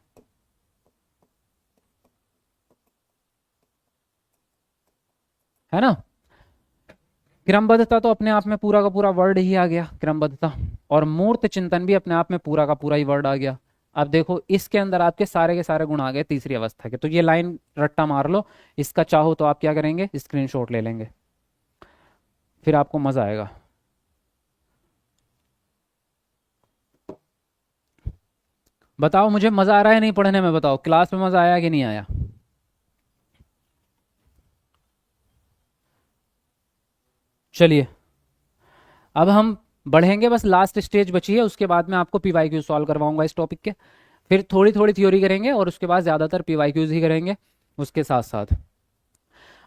ना। क्रमबद्धता तो अपने आप में पूरा का पूरा वर्ड ही आ गया, क्रमबद्धता। और मूर्त चिंतन भी अपने आप में पूरा का पूरा ही वर्ड आ गया। अब देखो, इसके अंदर आपके सारे के सारे गुण आ गए तीसरी अवस्था के। तो ये लाइन रट्टा मार लो, इसका चाहो तो आप क्या करेंगे? स्क्रीनशॉट ले लेंगे, फिर आपको मजा आएगा। बताओ मुझे, मजा आ रहा है नहीं पढ़ने में? बताओ, क्लास में मजा आया कि नहीं आया? चलिए, अब हम बढ़ेंगे, बस लास्ट स्टेज बची है, उसके बाद में आपको पीवाईक्यू सॉल्व करवाऊंगा इस टॉपिक के। फिर थोड़ी थोड़ी थ्योरी करेंगे और उसके बाद ज़्यादातर पीवाईक्यूज ही करेंगे उसके साथ साथ।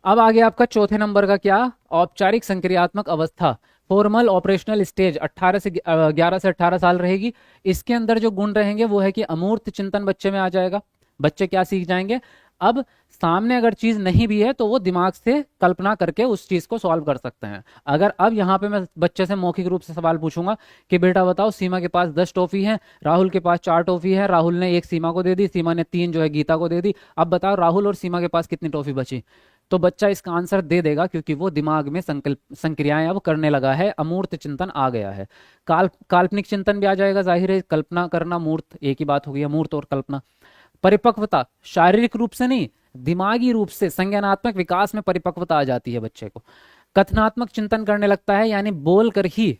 अब आगे आपका चौथे नंबर का क्या, औपचारिक संक्रियात्मक अवस्था, फॉर्मल ऑपरेशनल स्टेज 18 से 11 से 18 साल रहेगी। इसके अंदर जो गुण रहेंगे वो है कि अमूर्त चिंतन बच्चे में आ जाएगा। बच्चे क्या सीख जाएंगे, अब सामने अगर चीज नहीं भी है तो वो दिमाग से कल्पना करके उस चीज को सॉल्व कर सकते हैं। अगर अब यहाँ पे मैं बच्चे से मौखिक रूप से सवाल पूछूंगा कि बेटा बताओ सीमा के पास 10 टॉफी है, राहुल के पास 4 टॉफी है, राहुल ने एक सीमा को दे दी, सीमा ने 3 जो है गीता को दे दी, अब बताओ राहुल और सीमा के पास कितनी टॉफी बची। तो बच्चा इसका आंसर दे देगा क्योंकि वो दिमाग में संकल्प संक्रियाएं अब करने लगा है, अमूर्त चिंतन आ गया है। काल्पनिक चिंतन भी आ जाएगा, जाहिर है कल्पना करना मूर्त एक ही बात होगी, अमूर्त और कल्पना। परिपक्वता शारीरिक रूप से नहीं, दिमागी रूप से संज्ञानात्मक विकास में परिपक्वता आ जाती है बच्चे को। कथनात्मक चिंतन करने लगता है, यानी बोल कर ही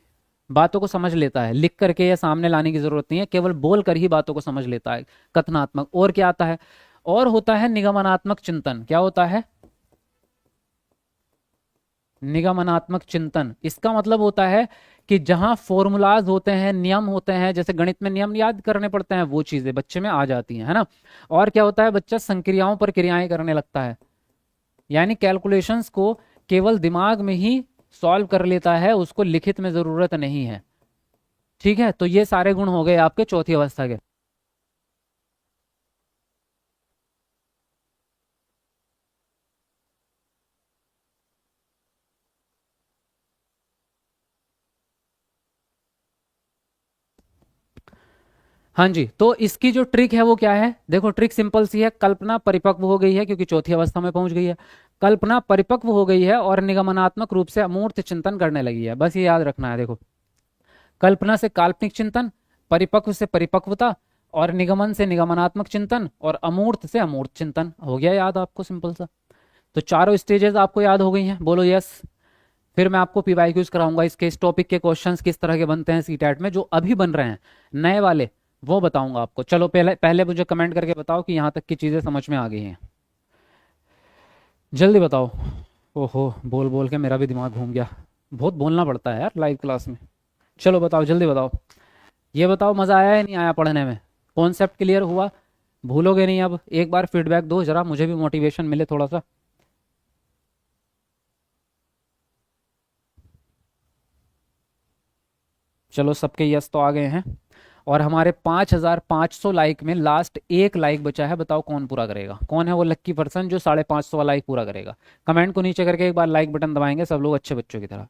बातों को समझ लेता है, लिख करके या सामने लाने की जरूरत नहीं है, केवल बोल कर ही बातों को समझ लेता है, कथनात्मक। और क्या आता है, और होता है निगमनात्मक चिंतन। क्या होता है, निगमनात्मक चिंतन। इसका मतलब होता है कि जहां फॉर्मूलाज होते हैं, नियम होते हैं, जैसे गणित में नियम याद करने पड़ते हैं, वो चीजें बच्चे में आ जाती हैं, है ना। और क्या होता है, बच्चा संक्रियाओं पर क्रियाएं करने लगता है, यानी कैलकुलेशंस को केवल दिमाग में ही सॉल्व कर लेता है, उसको लिखित में जरूरत नहीं है। ठीक है, तो ये सारे गुण हो गए आपके चौथी अवस्था के। हाँ जी, तो इसकी जो ट्रिक है वो क्या है, देखो ट्रिक सिंपल सी है। कल्पना परिपक्व हो गई है क्योंकि चौथी अवस्था में पहुंच गई है, कल्पना परिपक्व हो गई है और निगमनात्मक रूप से अमूर्त चिंतन करने लगी है, बस ये याद रखना है। देखो, कल्पना से काल्पनिक चिंतन, परिपक्व से परिपक्वता, और निगमन से निगमनात्मक चिंतन, और अमूर्त से अमूर्त चिंतन। हो गया याद आपको, सिंपल सा। तो चारों स्टेजेस आपको याद हो गई हैं, बोलो यस। फिर मैं आपको पीवाईक्यूज कराऊंगा, इसके इस टॉपिक के क्वेश्चंस किस तरह के बनते हैं सीटैट में, जो अभी बन रहे हैं नए वाले, वो बताऊंगा आपको। चलो पहले पहले मुझे कमेंट करके बताओ कि यहाँ तक की चीजें समझ में आ गई हैं, जल्दी बताओ। ओहो, बोल बोल के मेरा भी दिमाग घूम गया, बहुत बोलना पड़ता है यार लाइव क्लास में। चलो बताओ, जल्दी बताओ। ये बताओ, मजा आया या नहीं आया पढ़ने में, कॉन्सेप्ट क्लियर हुआ, भूलोगे नहीं अब। एक बार फीडबैक दो जरा, मुझे भी मोटिवेशन मिले थोड़ा सा। चलो सबके यस तो आ गए हैं, और हमारे 5500 लाइक में लास्ट एक लाइक बचा है, बताओ कौन पूरा करेगा, कौन है वो लक्की पर्सन जो 550 लाइक पूरा करेगा। कमेंट को नीचे करके एक बार लाइक बटन दबाएंगे सब लोग अच्छे बच्चों की तरह।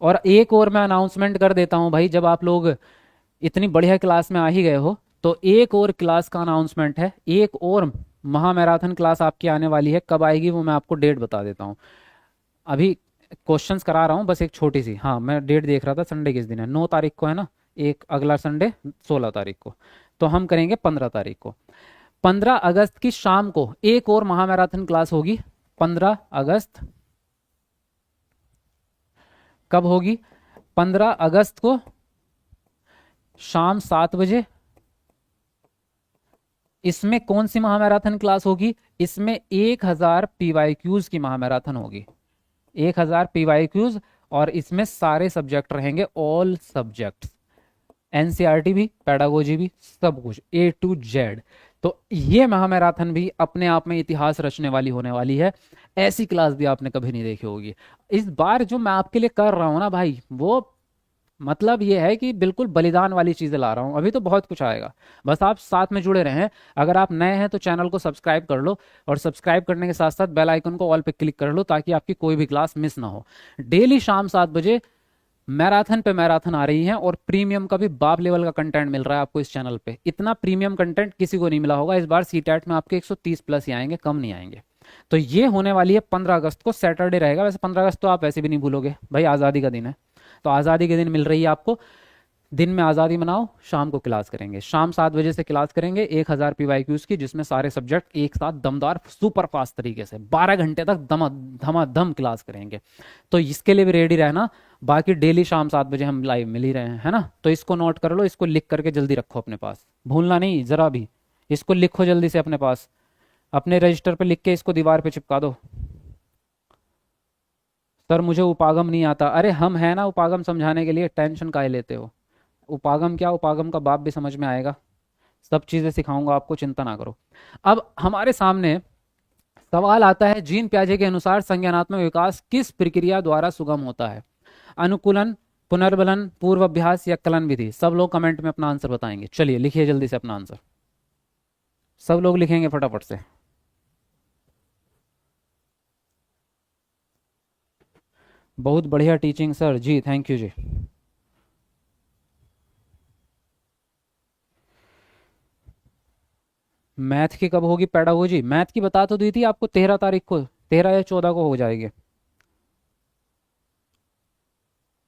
और एक और मैं अनाउंसमेंट कर देता हूं भाई, जब आप लोग इतनी बढ़िया क्लास में आ ही गए हो तो एक और क्लास का अनाउंसमेंट है, एक और महा मैराथन क्लास आपकी आने वाली है। कब आएगी वो मैं आपको डेट बता देता हूँ। अभी क्वेश्चंस करा रहा हूँ बस एक छोटी सी, हाँ मैं डेट देख रहा था, संडे किस दिन है, 9 तारीख को है ना, एक अगला संडे 16 तारीख को, तो हम करेंगे 15 तारीख को। 15 अगस्त की शाम को एक और महामैराथन क्लास होगी। 15 अगस्त कब होगी, 15 अगस्त को शाम 7 बजे। इसमें कौन सी महामैराथन क्लास होगी, इसमें 1000 पीवाईक्यूज की महामैराथन होगी, 1000 पीवाईक्यूज, और इसमें सारे सब्जेक्ट रहेंगे, ऑल सब्जेक्ट्स, एनसीईआरटी भी, पेडागोजी भी, सब कुछ A to Z। तो ये महामैराथन भी अपने आप में इतिहास रचने वाली होने वाली है, ऐसी क्लास भी आपने कभी नहीं देखी होगी। इस बार जो मैं आपके लिए कर रहा हूं ना भाई, वो मतलब ये है कि बिल्कुल बलिदान वाली चीजें ला रहा हूँ, अभी तो बहुत कुछ आएगा, बस आप साथ में जुड़े रहें। अगर आप नए हैं तो चैनल को सब्सक्राइब कर लो, और सब्सक्राइब करने के साथ साथ बेल आइकन को ऑल पे क्लिक कर लो ताकि आपकी कोई भी क्लास मिस ना हो। डेली शाम 7 बजे मैराथन पे मैराथन आ रही है, और प्रीमियम का भी बाप लेवल का कंटेंट मिल रहा है आपको इस चैनल पे। इतना प्रीमियम कंटेंट किसी को नहीं मिला होगा। इस बार सीटेट में आपके 130 प्लस ही आएंगे, कम नहीं आएंगे। तो ये होने वाली है 15 अगस्त को, सैटरडे रहेगा। वैसे 15 अगस्त तो आप वैसे भी नहीं भूलोगे भाई, आज़ादी का दिन है, तो आज़ादी के दिन मिल रही है आपको। दिन में आज़ादी मनाओ, शाम को क्लास करेंगे, शाम 7 बजे से क्लास करेंगे 1000 पीवाईक्यूज की, जिसमें सारे सब्जेक्ट एक साथ दमदार सुपर फास्ट तरीके से 12 घंटे तक धमाधम क्लास करेंगे। तो इसके लिए भी रेडी रहना। बाकी डेली शाम 7 बजे हम लाइव मिल ही रहे हैं, है ना। तो इसको नोट कर लो, इसको लिख करके जल्दी रखो अपने पास, भूलना नहीं जरा भी। इसको लिखो जल्दी से अपने पास, अपने रजिस्टर पे लिख के इसको दीवार पे चिपका दो। सर मुझे उपागम नहीं आता। अरे हम है ना उपागम समझाने के लिए, टेंशन काहे लेते हो। उपागम क्या, उपागम का बाप भी समझ में आएगा। सब चीज़ें सिखाऊंगा आपको, चिंता ना करो। अब हमारे सामने सवाल आता है, जीन प्याजे के अनुसार संज्ञानात्मक विकास किस प्रक्रिया द्वारा सुगम होता है? अनुकूलन, पुनर्बलन, पूर्वाभ्यास या कलन विधि? सब लोग कमेंट में अपना आंसर बताएंगे। चलिए लिखिए जल्दी से अपना आंसर, सब लोग लिखेंगे फटाफट से। बहुत बढ़िया टीचिंग सर जी, थैंक यू जी। मैथ की कब होगी पेडागोजी? मैथ की बता तो दी थी आपको, 13 तारीख को, 13 या 14 को हो जाएगी।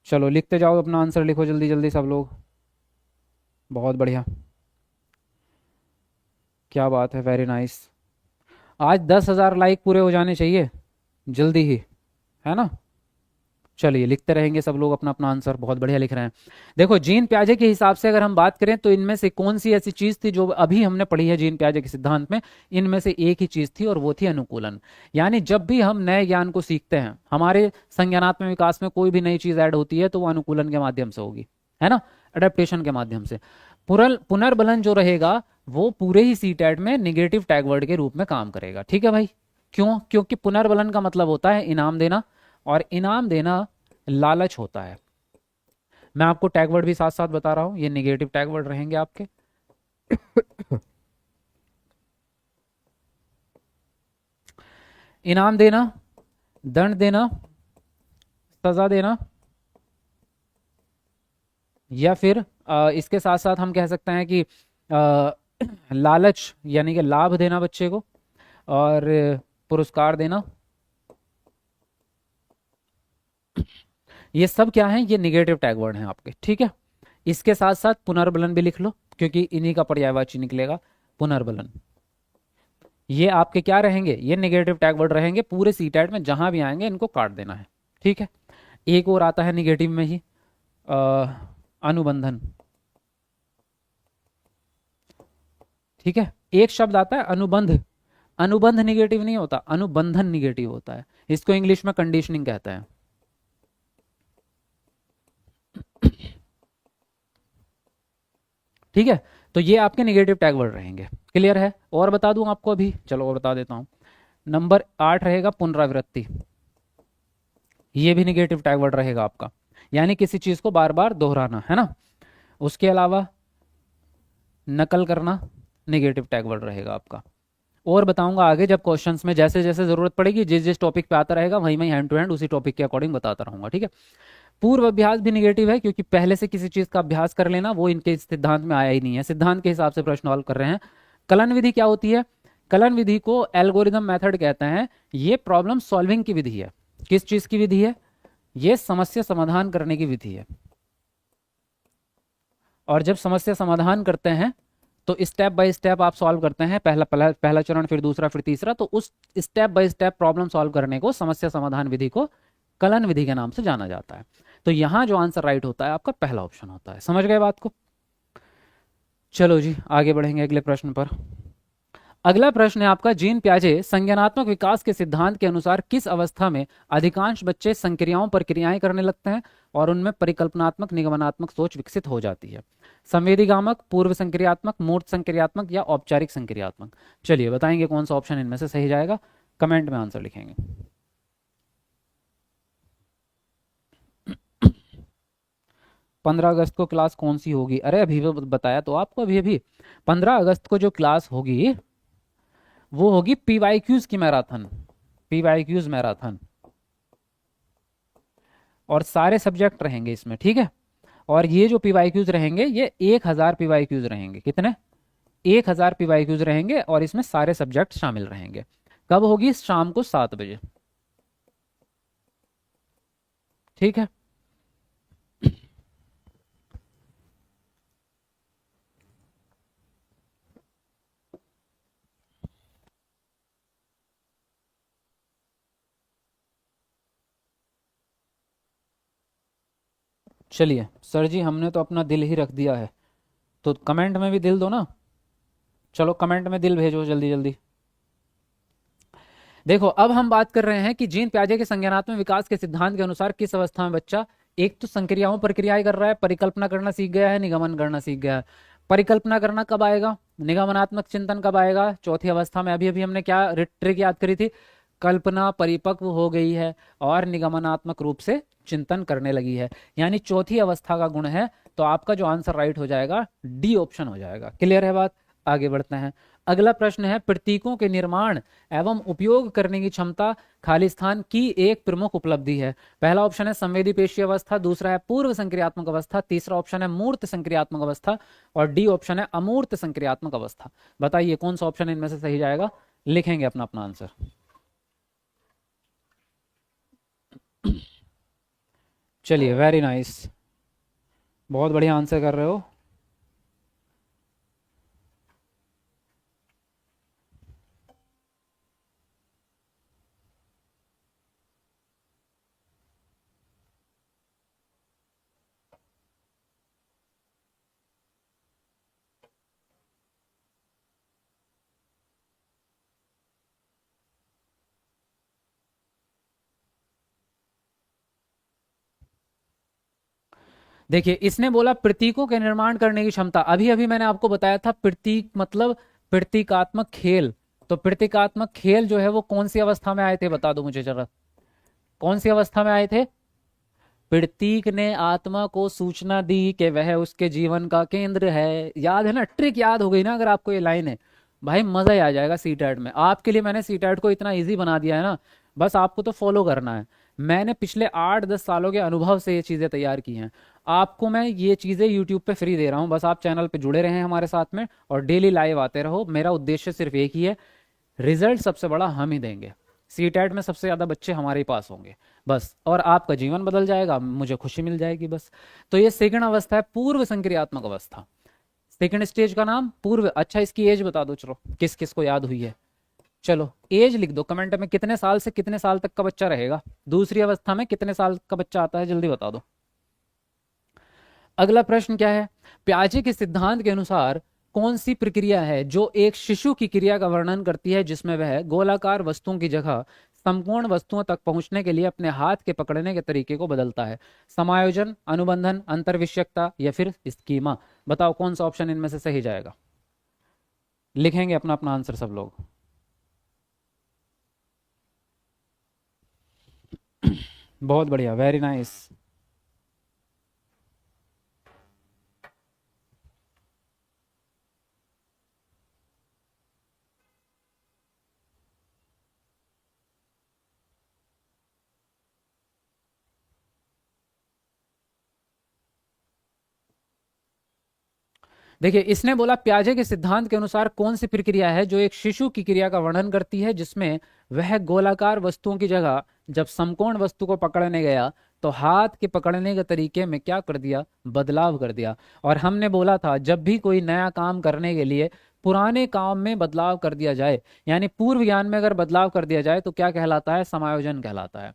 चलो लिखते जाओ, अपना आंसर लिखो जल्दी जल्दी सब लोग। बहुत बढ़िया, क्या बात है, वेरी नाइस। आज 10,000 लाइक पूरे हो जाने चाहिए जल्दी ही, है ना। चलिए लिखते रहेंगे सब लोग अपना अपना आंसर, बहुत बढ़िया लिख रहे हैं। देखो जीन प्याजे के हिसाब से अगर हम बात करें तो इनमें से कौन सी ऐसी चीज थी जो अभी हमने पढ़ी है जीन प्याजे के सिद्धांत में? इनमें से एक ही चीज थी और वो थी अनुकूलन। यानी जब भी हम नए ज्ञान को सीखते हैं, हमारे संज्ञानात्मक विकास में कोई भी नई चीज ऐड होती है तो वो अनुकूलन के माध्यम से होगी, है ना, अडेप्टेशन के माध्यम से। पुनर्बलन जो रहेगा वो पूरे ही सीटेट में निगेटिव टैग वर्ड के रूप में काम करेगा, ठीक है भाई। क्यों? क्योंकि पुनर्बलन का मतलब होता है इनाम देना, और इनाम देना लालच होता है। मैं आपको टैग वर्ड भी साथ साथ बता रहा हूं, ये निगेटिव टैग वर्ड रहेंगे आपके। इनाम देना, दंड देना, सजा देना, या फिर इसके साथ साथ हम कह सकते हैं कि लालच यानी कि लाभ देना बच्चे को, और पुरस्कार देना। ये सब क्या है? ये निगेटिव टैग वर्ड हैं आपके, ठीक है। इसके साथ साथ पुनर्बलन भी लिख लो, क्योंकि इन्हीं का पर्यायवाची निकलेगा पुनर्बलन। ये आपके क्या रहेंगे? ये निगेटिव टैग वर्ड रहेंगे, पूरे सीटेट में जहां भी आएंगे इनको काट देना है, ठीक है। एक और आता है निगेटिव में ही, अनुबंधन, ठीक है। एक शब्द आता है अनुबंध। अनुबंध निगेटिव नहीं होता, अनुबंधन निगेटिव होता है। इसको इंग्लिश में कंडीशनिंग कहते हैं। ठीक है, तो ये आपके निगेटिव टैग वर्ड रहेंगे। क्लियर है? और बता दूं आपको अभी, चलो और बता देता हूं। नंबर 8 रहेगा पुनरावृत्ति। ये भी निगेटिव टैग वर्ड रहेगा आपका, यानी किसी चीज को बार बार दोहराना, है ना। उसके अलावा नकल करना निगेटिव टैग वर्ड रहेगा आपका। और बताऊंगा आगे जब क्वेश्चंस में, जैसे जैसे जरूरत पड़ेगी, जिस जिस टॉपिक पे आता रहेगा वहीं वहीं हैंड टू हैंड उसी टॉपिक के अकॉर्डिंग बताता रहूंगा, ठीक है। पूर्व अभ्यास भी निगेटिव है, क्योंकि पहले से किसी चीज का अभ्यास कर लेना वो इनके सिद्धांत में आया ही नहीं है, सिद्धांत के हिसाब से प्रश्न सॉल्व कर रहे हैं। कलन विधि क्या होती है? कलन विधि को एल्गोरिदम मेथड कहते हैं। ये प्रॉब्लम सॉल्विंग की विधि है। किस चीज की विधि है? ये समस्या समाधान करने की विधि है। और जब समस्या समाधान करते हैं तो स्टेप बाय स्टेप आप सॉल्व करते हैं, पहला पहला पहला चरण, फिर दूसरा, फिर तीसरा। तो उस step by step problem solve करने को, समस्या समाधान विधि को कलन विधि के नाम से जाना जाता है। तो यहां जो आंसर राइट होता है आपका पहला ऑप्शन होता है। समझ गए बात को? चलो जी आगे बढ़ेंगे अगले प्रश्न पर। अगला प्रश्न है आपका, जीन प्याजे संज्ञानात्मक विकास के सिद्धांत के अनुसार किस अवस्था में अधिकांश बच्चे संक्रियाओं पर क्रियाएं करने लगते हैं और उनमें परिकल्पनात्मक निगमनात्मक सोच विकसित हो जाती है? संवेदीगामक, पूर्व संक्रियात्मक, मूर्त संक्रियात्मक या औपचारिक संक्रियात्मक? चलिए बताएंगे कौन सा ऑप्शन इनमें से सही जाएगा, कमेंट में आंसर लिखेंगे। 15 अगस्त को क्लास कौन सी होगी? अरे अभी बताया तो आपको, अभी अभी 15 अगस्त को जो क्लास होगी वो होगी पीवाईक्यूज की मैराथन, पीवाईक्यूज मैराथन। और सारे सब्जेक्ट रहेंगे इसमें, ठीक है। और ये जो पीवाईक्यूज रहेंगे ये 1000 पीवाईक्यूज रहेंगे। कितने? 1000 पीवाईक्यूज रहेंगे और इसमें सारे सब्जेक्ट शामिल रहेंगे। कब होगी? शाम को 7 बजे, ठीक है। चलिए सर जी, हमने तो अपना दिल ही रख दिया है, तो कमेंट में भी दिल दो ना। चलो कमेंट में दिल भेजो जल्दी जल्दी। देखो अब हम बात कर रहे हैं कि जीन पियाजे के संज्ञानात्मक विकास के सिद्धांत के अनुसार किस अवस्था में बच्चा एक तो संक्रियाओं प्रक्रियाएं कर रहा है, परिकल्पना करना सीख गया है, निगमन करना सीख गया है। परिकल्पना करना कब आएगा, निगमनात्मक चिंतन कब आएगा, चौथी अवस्था में। अभी अभी हमने क्या ट्रिक याद करी थी, कल्पना परिपक्व हो गई है और निगमनात्मक रूप से चिंतन करने लगी है, यानी चौथी अवस्था का गुण है। तो आपका जो आंसर राइट हो जाएगा डी ऑप्शन हो जाएगा। क्लियर है बात, आगे बढ़ते हैं। अगला प्रश्न है, प्रतीकों के निर्माण एवं उपयोग करने की क्षमता खालिस्तान की एक प्रमुख उपलब्धि है। पहला ऑप्शन है संवेदी पेशी अवस्था, दूसरा है पूर्व संक्रियात्मक अवस्था, तीसरा ऑप्शन है मूर्त संक्रियात्मक अवस्था और डी ऑप्शन है अमूर्त संक्रियात्मक अवस्था। बताइए कौन सा ऑप्शन इनमें से सही जाएगा, लिखेंगे अपना अपना आंसर। चलिए वेरी नाइस, बहुत बढ़िया आंसर कर रहे हो। देखिए इसने बोला प्रतीकों के निर्माण करने की क्षमता। अभी अभी मैंने आपको बताया था प्रतीक मतलब प्रतीकात्मक खेल। तो प्रतीकात्मक खेल जो है वो कौन सी अवस्था में आए थे, बता दो मुझे जरा, कौन सी अवस्था में आए थे। प्रतीक ने आत्मा को सूचना दी कि वह उसके जीवन का केंद्र है। याद है ना, ट्रिक याद हो गई ना अगर आपको ये लाइन है, भाई मजा ही आ जाएगा सीटेट में। आपके लिए मैंने सीटेट को इतना इजी बना दिया है ना, बस आपको तो फॉलो करना है। मैंने पिछले 8-10 सालों के अनुभव से ये चीज़ें तैयार की हैं। आपको मैं ये चीज़ें यूट्यूब पे फ्री दे रहा हूँ, बस आप चैनल पे जुड़े रहें हमारे साथ में और डेली लाइव आते रहो। मेरा उद्देश्य सिर्फ एक ही है, रिजल्ट सबसे बड़ा हम ही देंगे। सीटेट में सबसे ज़्यादा बच्चे हमारे ही पास होंगे बस, और आपका जीवन बदल जाएगा, मुझे खुशी मिल जाएगी बस। तो ये सेकंड अवस्था है पूर्व संक्रियात्मक अवस्था। सेकंड स्टेज का नाम पूर्व। अच्छा इसकी एज बता दो चलो, किस किस को याद हुई है। चलो एज लिख दो कमेंट में, कितने साल से कितने साल तक का बच्चा रहेगा, दूसरी अवस्था में कितने साल का बच्चा आता है, जल्दी बता दो। अगला प्रश्न क्या है, प्याजे के सिद्धांत के अनुसार कौन सी प्रक्रिया है जो एक शिशु की क्रिया का वर्णन करती है जिसमें वह गोलाकार वस्तुओं की जगह संपूर्ण वस्तुओं तक पहुंचने के लिए अपने हाथ के पकड़ने के तरीके को बदलता है। समायोजन, अनुबंधन, अंतर्विषयकता या फिर स्कीमा। बताओ कौन सा ऑप्शन इनमें से सही जाएगा, लिखेंगे अपना अपना आंसर सब लोग। बहुत बढ़िया, वेरी नाइस। देखिए इसने बोला प्याजे के सिद्धांत के अनुसार कौन सी प्रक्रिया है जो एक शिशु की क्रिया का वर्णन करती है जिसमें वह गोलाकार वस्तुओं की जगह जब समकोण वस्तु को पकड़ने गया तो हाथ के पकड़ने के तरीके में क्या कर दिया, बदलाव कर दिया। और हमने बोला था जब भी कोई नया काम करने के लिए पुराने काम में बदलाव कर दिया जाए, यानी पूर्व ज्ञान में अगर बदलाव कर दिया जाए तो क्या कहलाता है, समायोजन कहलाता है।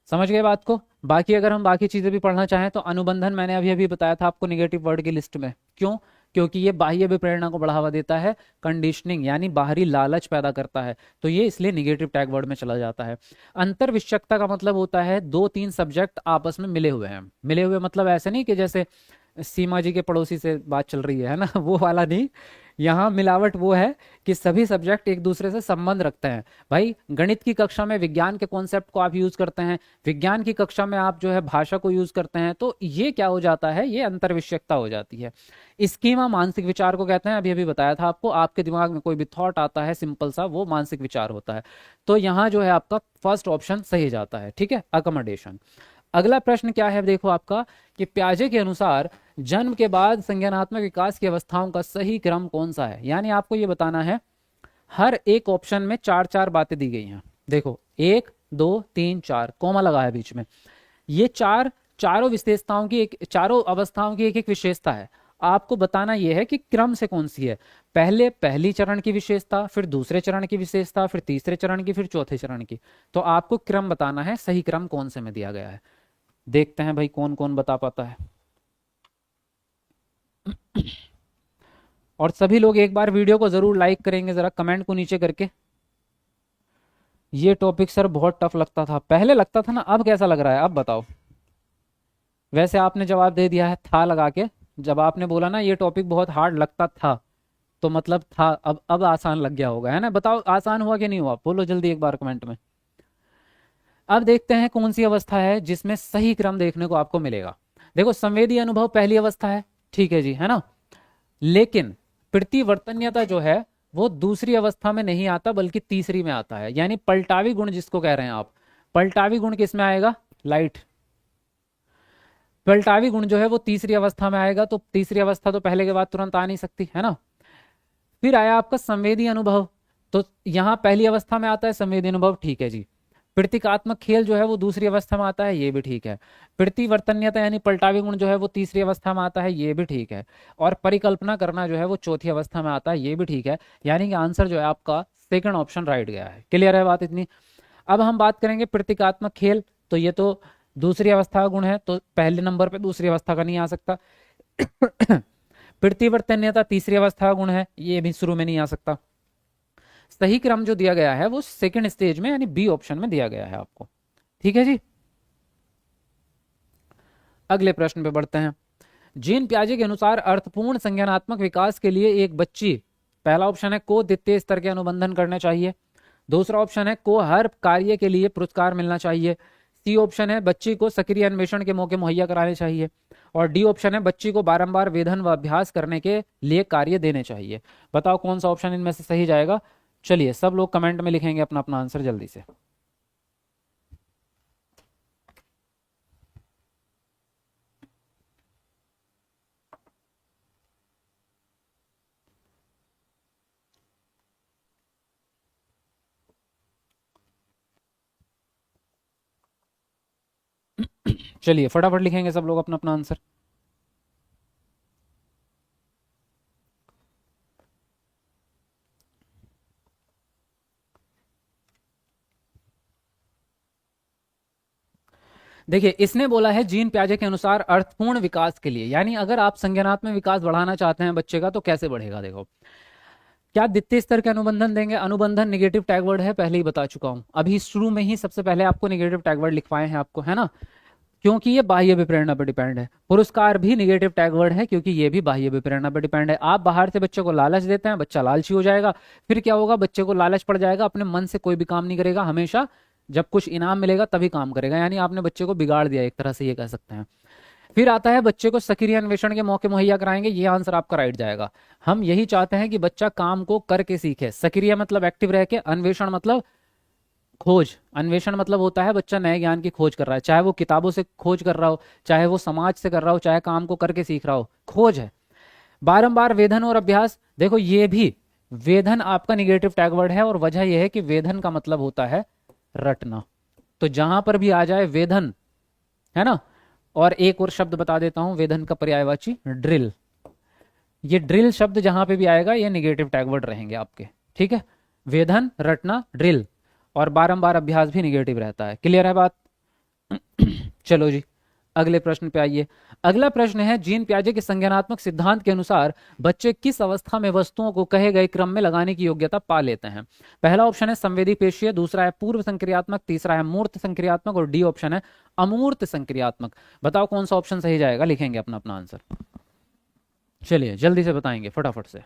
समझ गए बात को। बाकी अगर हम बाकी चीजें भी पढ़ना चाहें तो अनुबंधन मैंने अभी अभी बताया था आपको निगेटिव वर्ड की लिस्ट में। क्यों, क्योंकि ये बाह्य विप्रेरणा को बढ़ावा देता है, कंडीशनिंग यानी बाहरी लालच पैदा करता है, तो ये इसलिए निगेटिव टैग वर्ड में चला जाता है। अंतर्विषयकता का मतलब होता है 2-3 सब्जेक्ट आपस में मिले हुए हैं। मिले हुए मतलब ऐसे नहीं कि जैसे सीमा जी के पड़ोसी से बात चल रही है ना वो वाला नहीं। यहाँ मिलावट वो है कि सभी सब्जेक्ट एक दूसरे से संबंध रखते हैं। भाई गणित की कक्षा में विज्ञान के कॉन्सेप्ट को आप यूज करते हैं, विज्ञान की कक्षा में आप जो है भाषा को यूज करते हैं, तो ये क्या हो जाता है, ये अंतर्विषयकता हो जाती है। स्कीमा मानसिक विचार को कहते हैं, अभी अभी बताया था आपको। आपके दिमाग में कोई भी थॉट आता है सिंपल सा, वो मानसिक विचार होता है। तो यहाँ जो है आपका फर्स्ट ऑप्शन सही जाता है, ठीक है, अकोमोडेशन। अगला प्रश्न क्या है देखो आपका, कि प्याजे के अनुसार जन्म के बाद संज्ञानात्मक विकास की अवस्थाओं का सही क्रम कौन सा है। यानी आपको ये बताना है, हर एक ऑप्शन में 4-4 बातें दी गई हैं। देखो 1 2 3 4 कोमा लगा है बीच में। ये चारों विशेषताओं की एक, चारों अवस्थाओं की एक एक विशेषता है। आपको बताना यह है कि क्रम से कौन सी है, पहले पहली चरण की विशेषता, फिर दूसरे चरण की विशेषता, फिर तीसरे चरण की, फिर चौथे चरण की। तो आपको क्रम बताना है, सही क्रम कौन से में दिया गया है। देखते हैं भाई कौन कौन बता पाता है। और सभी लोग एक बार वीडियो को जरूर लाइक करेंगे जरा कमेंट को नीचे करके। ये टॉपिक सर बहुत टफ लगता था, पहले लगता था ना, अब कैसा लग रहा है, अब बताओ। वैसे आपने जवाब दे दिया है था लगा के, जब आपने बोला ना ये टॉपिक बहुत हार्ड लगता था, तो मतलब था, अब आसान लग गया होगा, है ना। बताओ आसान हुआ कि नहीं हुआ, बोलो जल्दी एक बार कमेंट में। अब देखते हैं कौन सी अवस्था है जिसमें सही क्रम देखने को आपको मिलेगा। देखो संवेदी अनुभव पहली अवस्था है, ठीक है जी, है ना। लेकिन प्रतिवर्तन्यता जो है वो दूसरी अवस्था में नहीं आता बल्कि तीसरी में आता है, यानी पलटावी गुण जिसको कह रहे हैं आप। पलटावी गुण किस में आएगा, लाइट। पलटावी गुण जो है वो तीसरी अवस्था में आएगा, तो तीसरी अवस्था तो पहले के बाद तुरंत आ नहीं सकती, है ना। फिर आया आपका संवेदी अनुभव, तो यहां पहली अवस्था में आता है संवेदी अनुभव, ठीक है जी। प्रतीकात्मक खेल जो है वो दूसरी अवस्था में आता है, ये भी ठीक है। प्रतिवर्तन्यता यानी पलटावी गुण जो है वो तीसरी अवस्था में आता है, ये भी ठीक है। और परिकल्पना करना जो है वो चौथी अवस्था में आता है, ये भी ठीक है। यानी कि आंसर जो है आपका सेकंड ऑप्शन राइट गया है। क्लियर है बात इतनी। अब हम बात करेंगे प्रतीकात्मक खेल, तो ये तो दूसरी अवस्था का गुण है, तो पहले नंबर पे दूसरी अवस्था का नहीं आ सकता। प्रतिवर्तन्यता तीसरी अवस्था का गुण है, ये भी शुरू में नहीं आ सकता। सही क्रम जो दिया गया है वो सेकंड स्टेज में यानी बी ऑप्शन में दिया गया है आपको, ठीक है जी। अगले प्रश्न पे बढ़ते हैं। जीन प्याजे के अनुसार अर्थपूर्ण संज्ञानात्मक विकास के लिए एक बच्ची, पहला ऑप्शन है को द्वितीय स्तर के अनुबंधन करने चाहिए, दूसरा ऑप्शन है को हर कार्य के लिए पुरस्कार मिलना चाहिए, सी ऑप्शन है बच्ची को सक्रिय अन्वेषण के मौके मुहैया कराने चाहिए, और डी ऑप्शन है बच्ची को बारंबार वेधन व अभ्यास करने के लिए कार्य देने चाहिए। बताओ कौन सा ऑप्शन इनमें से सही जाएगा। चलिए सब लोग कमेंट में लिखेंगे अपना अपना आंसर जल्दी से। चलिए फटाफट लिखेंगे सब लोग अपना अपना आंसर। देखिए इसने बोला है जीन प्याजे के अनुसार अर्थपूर्ण विकास के लिए, यानी अगर आप संज्ञानात्मक विकास बढ़ाना चाहते हैं बच्चे का तो कैसे बढ़ेगा। देखो क्या द्वितीय स्तर के अनुबंधन देंगे, अनुबंधन निगेटिव टैग वर्ड है, पहले ही बता चुका हूं, अभी शुरू में ही सबसे पहले आपको निगेटिव टैग वर्ड लिखवाए हैं आपको, है ना, क्योंकि ये बाह्य विप्रेरणा पर डिपेंड है। पुरस्कार भी निगेटिव टैग वर्ड है क्योंकि ये भी बाह्य विप्रेरणा पर डिपेंड है। आप बाहर से बच्चे को लालच देते हैं, बच्चा लालची हो जाएगा, फिर क्या होगा, बच्चे को लालच पड़ जाएगा, अपने मन से कोई भी काम नहीं करेगा, हमेशा जब कुछ इनाम मिलेगा तभी काम करेगा, यानी आपने बच्चे को बिगाड़ दिया एक तरह से ये कह सकते हैं। फिर आता है बच्चे को सक्रिय अन्वेषण के मौके मुहैया कराएंगे, ये आंसर आपका राइट जाएगा। हम यही चाहते हैं कि बच्चा काम को करके सीखे, सक्रिय मतलब एक्टिव रह के, अन्वेषण मतलब खोज, अन्वेषण मतलब होता है बच्चा नए ज्ञान की खोज कर रहा है, चाहे वो किताबों से खोज कर रहा हो, चाहे वो समाज से कर रहा हो, चाहे काम को करके सीख रहा हो, खोज है। बारंबार वेधन और अभ्यास, देखो ये भी वेधन आपका निगेटिव टैग वर्ड है, और वजह यह है कि वेधन का मतलब होता है रटना, तो जहां पर भी आ जाए वेधन, है ना। और एक और शब्द बता देता हूं वेधन का पर्यायवाची ड्रिल, ये ड्रिल शब्द जहां पे भी आएगा ये निगेटिव टैग वर्ड रहेंगे आपके, ठीक है। वेधन, रटना, ड्रिल, और बारंबार अभ्यास भी निगेटिव रहता है। क्लियर है बात। चलो जी अगले प्रश्न पे आइए। अगला प्रश्न है जीन प्याजे के संज्ञानात्मक सिद्धांत के अनुसार बच्चे किस अवस्था में वस्तुओं को कहे गए क्रम में लगाने की योग्यता पा लेते हैं। पहला ऑप्शन है संवेदी पेशीय, दूसरा है पूर्व संक्रियात्मक, तीसरा है मूर्त संक्रियात्मक, और डी ऑप्शन है अमूर्त संक्रियात्मक। बताओ कौन सा ऑप्शन सही जाएगा, लिखेंगे अपना अपना आंसर। चलिए जल्दी से बताएंगे फटाफट से।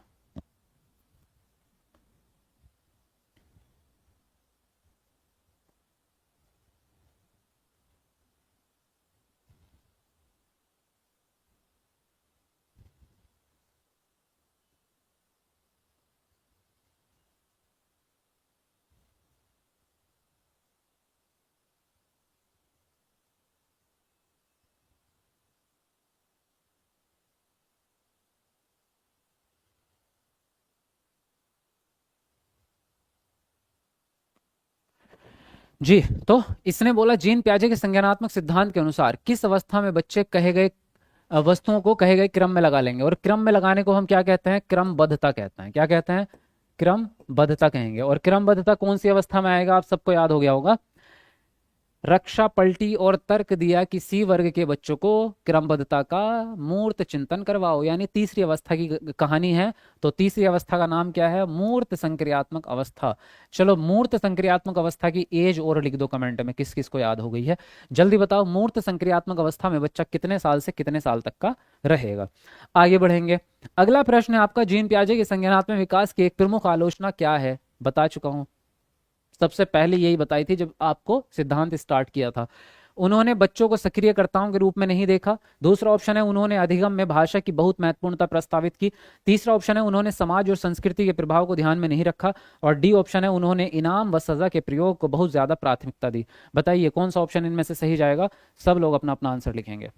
जी तो इसने बोला जीन प्याजे के संज्ञानात्मक सिद्धांत के अनुसार किस अवस्था में बच्चे कहे गए वस्तुओं को कहे गए क्रम में लगा लेंगे, और क्रम में लगाने को हम क्या कहते हैं, क्रमबद्धता कहते हैं। क्या कहते हैं, क्रमबद्धता कहेंगे। और क्रमबद्धता कौन सी अवस्था में आएगा, आप सबको याद हो गया होगा, रक्षा पलटी और तर्क दिया कि सी वर्ग के बच्चों को क्रमबद्धता का मूर्त चिंतन करवाओ, यानी तीसरी अवस्था की कहानी है। तो तीसरी अवस्था का नाम क्या है? मूर्त संक्रियात्मक अवस्था। चलो मूर्त संक्रियात्मक अवस्था की एज और लिख दो कमेंट में, किस किस को याद हो गई है, जल्दी बताओ। मूर्त संक्रियात्मक अवस्था में बच्चा कितने साल से कितने साल तक का रहेगा? आगे बढ़ेंगे। अगला प्रश्न है आपका, जीन पियाजे के संज्ञानात्मक विकास की एक प्रमुख आलोचना क्या है? बता चुका हूं, सबसे पहले यही बताई थी जब आपको सिद्धांत स्टार्ट किया था। उन्होंने बच्चों को सक्रियकर्ताओं के रूप में नहीं देखा। दूसरा ऑप्शन है उन्होंने अधिगम में भाषा की बहुत महत्वपूर्णता प्रस्तावित की। तीसरा ऑप्शन है उन्होंने समाज और संस्कृति के प्रभाव को ध्यान में नहीं रखा। और डी ऑप्शन है उन्होंने इनाम व सजा के प्रयोग को बहुत ज्यादा प्राथमिकता दी। बताइए कौन सा ऑप्शन इनमें से सही जाएगा? सब लोग अपना अपना आंसर लिखेंगे।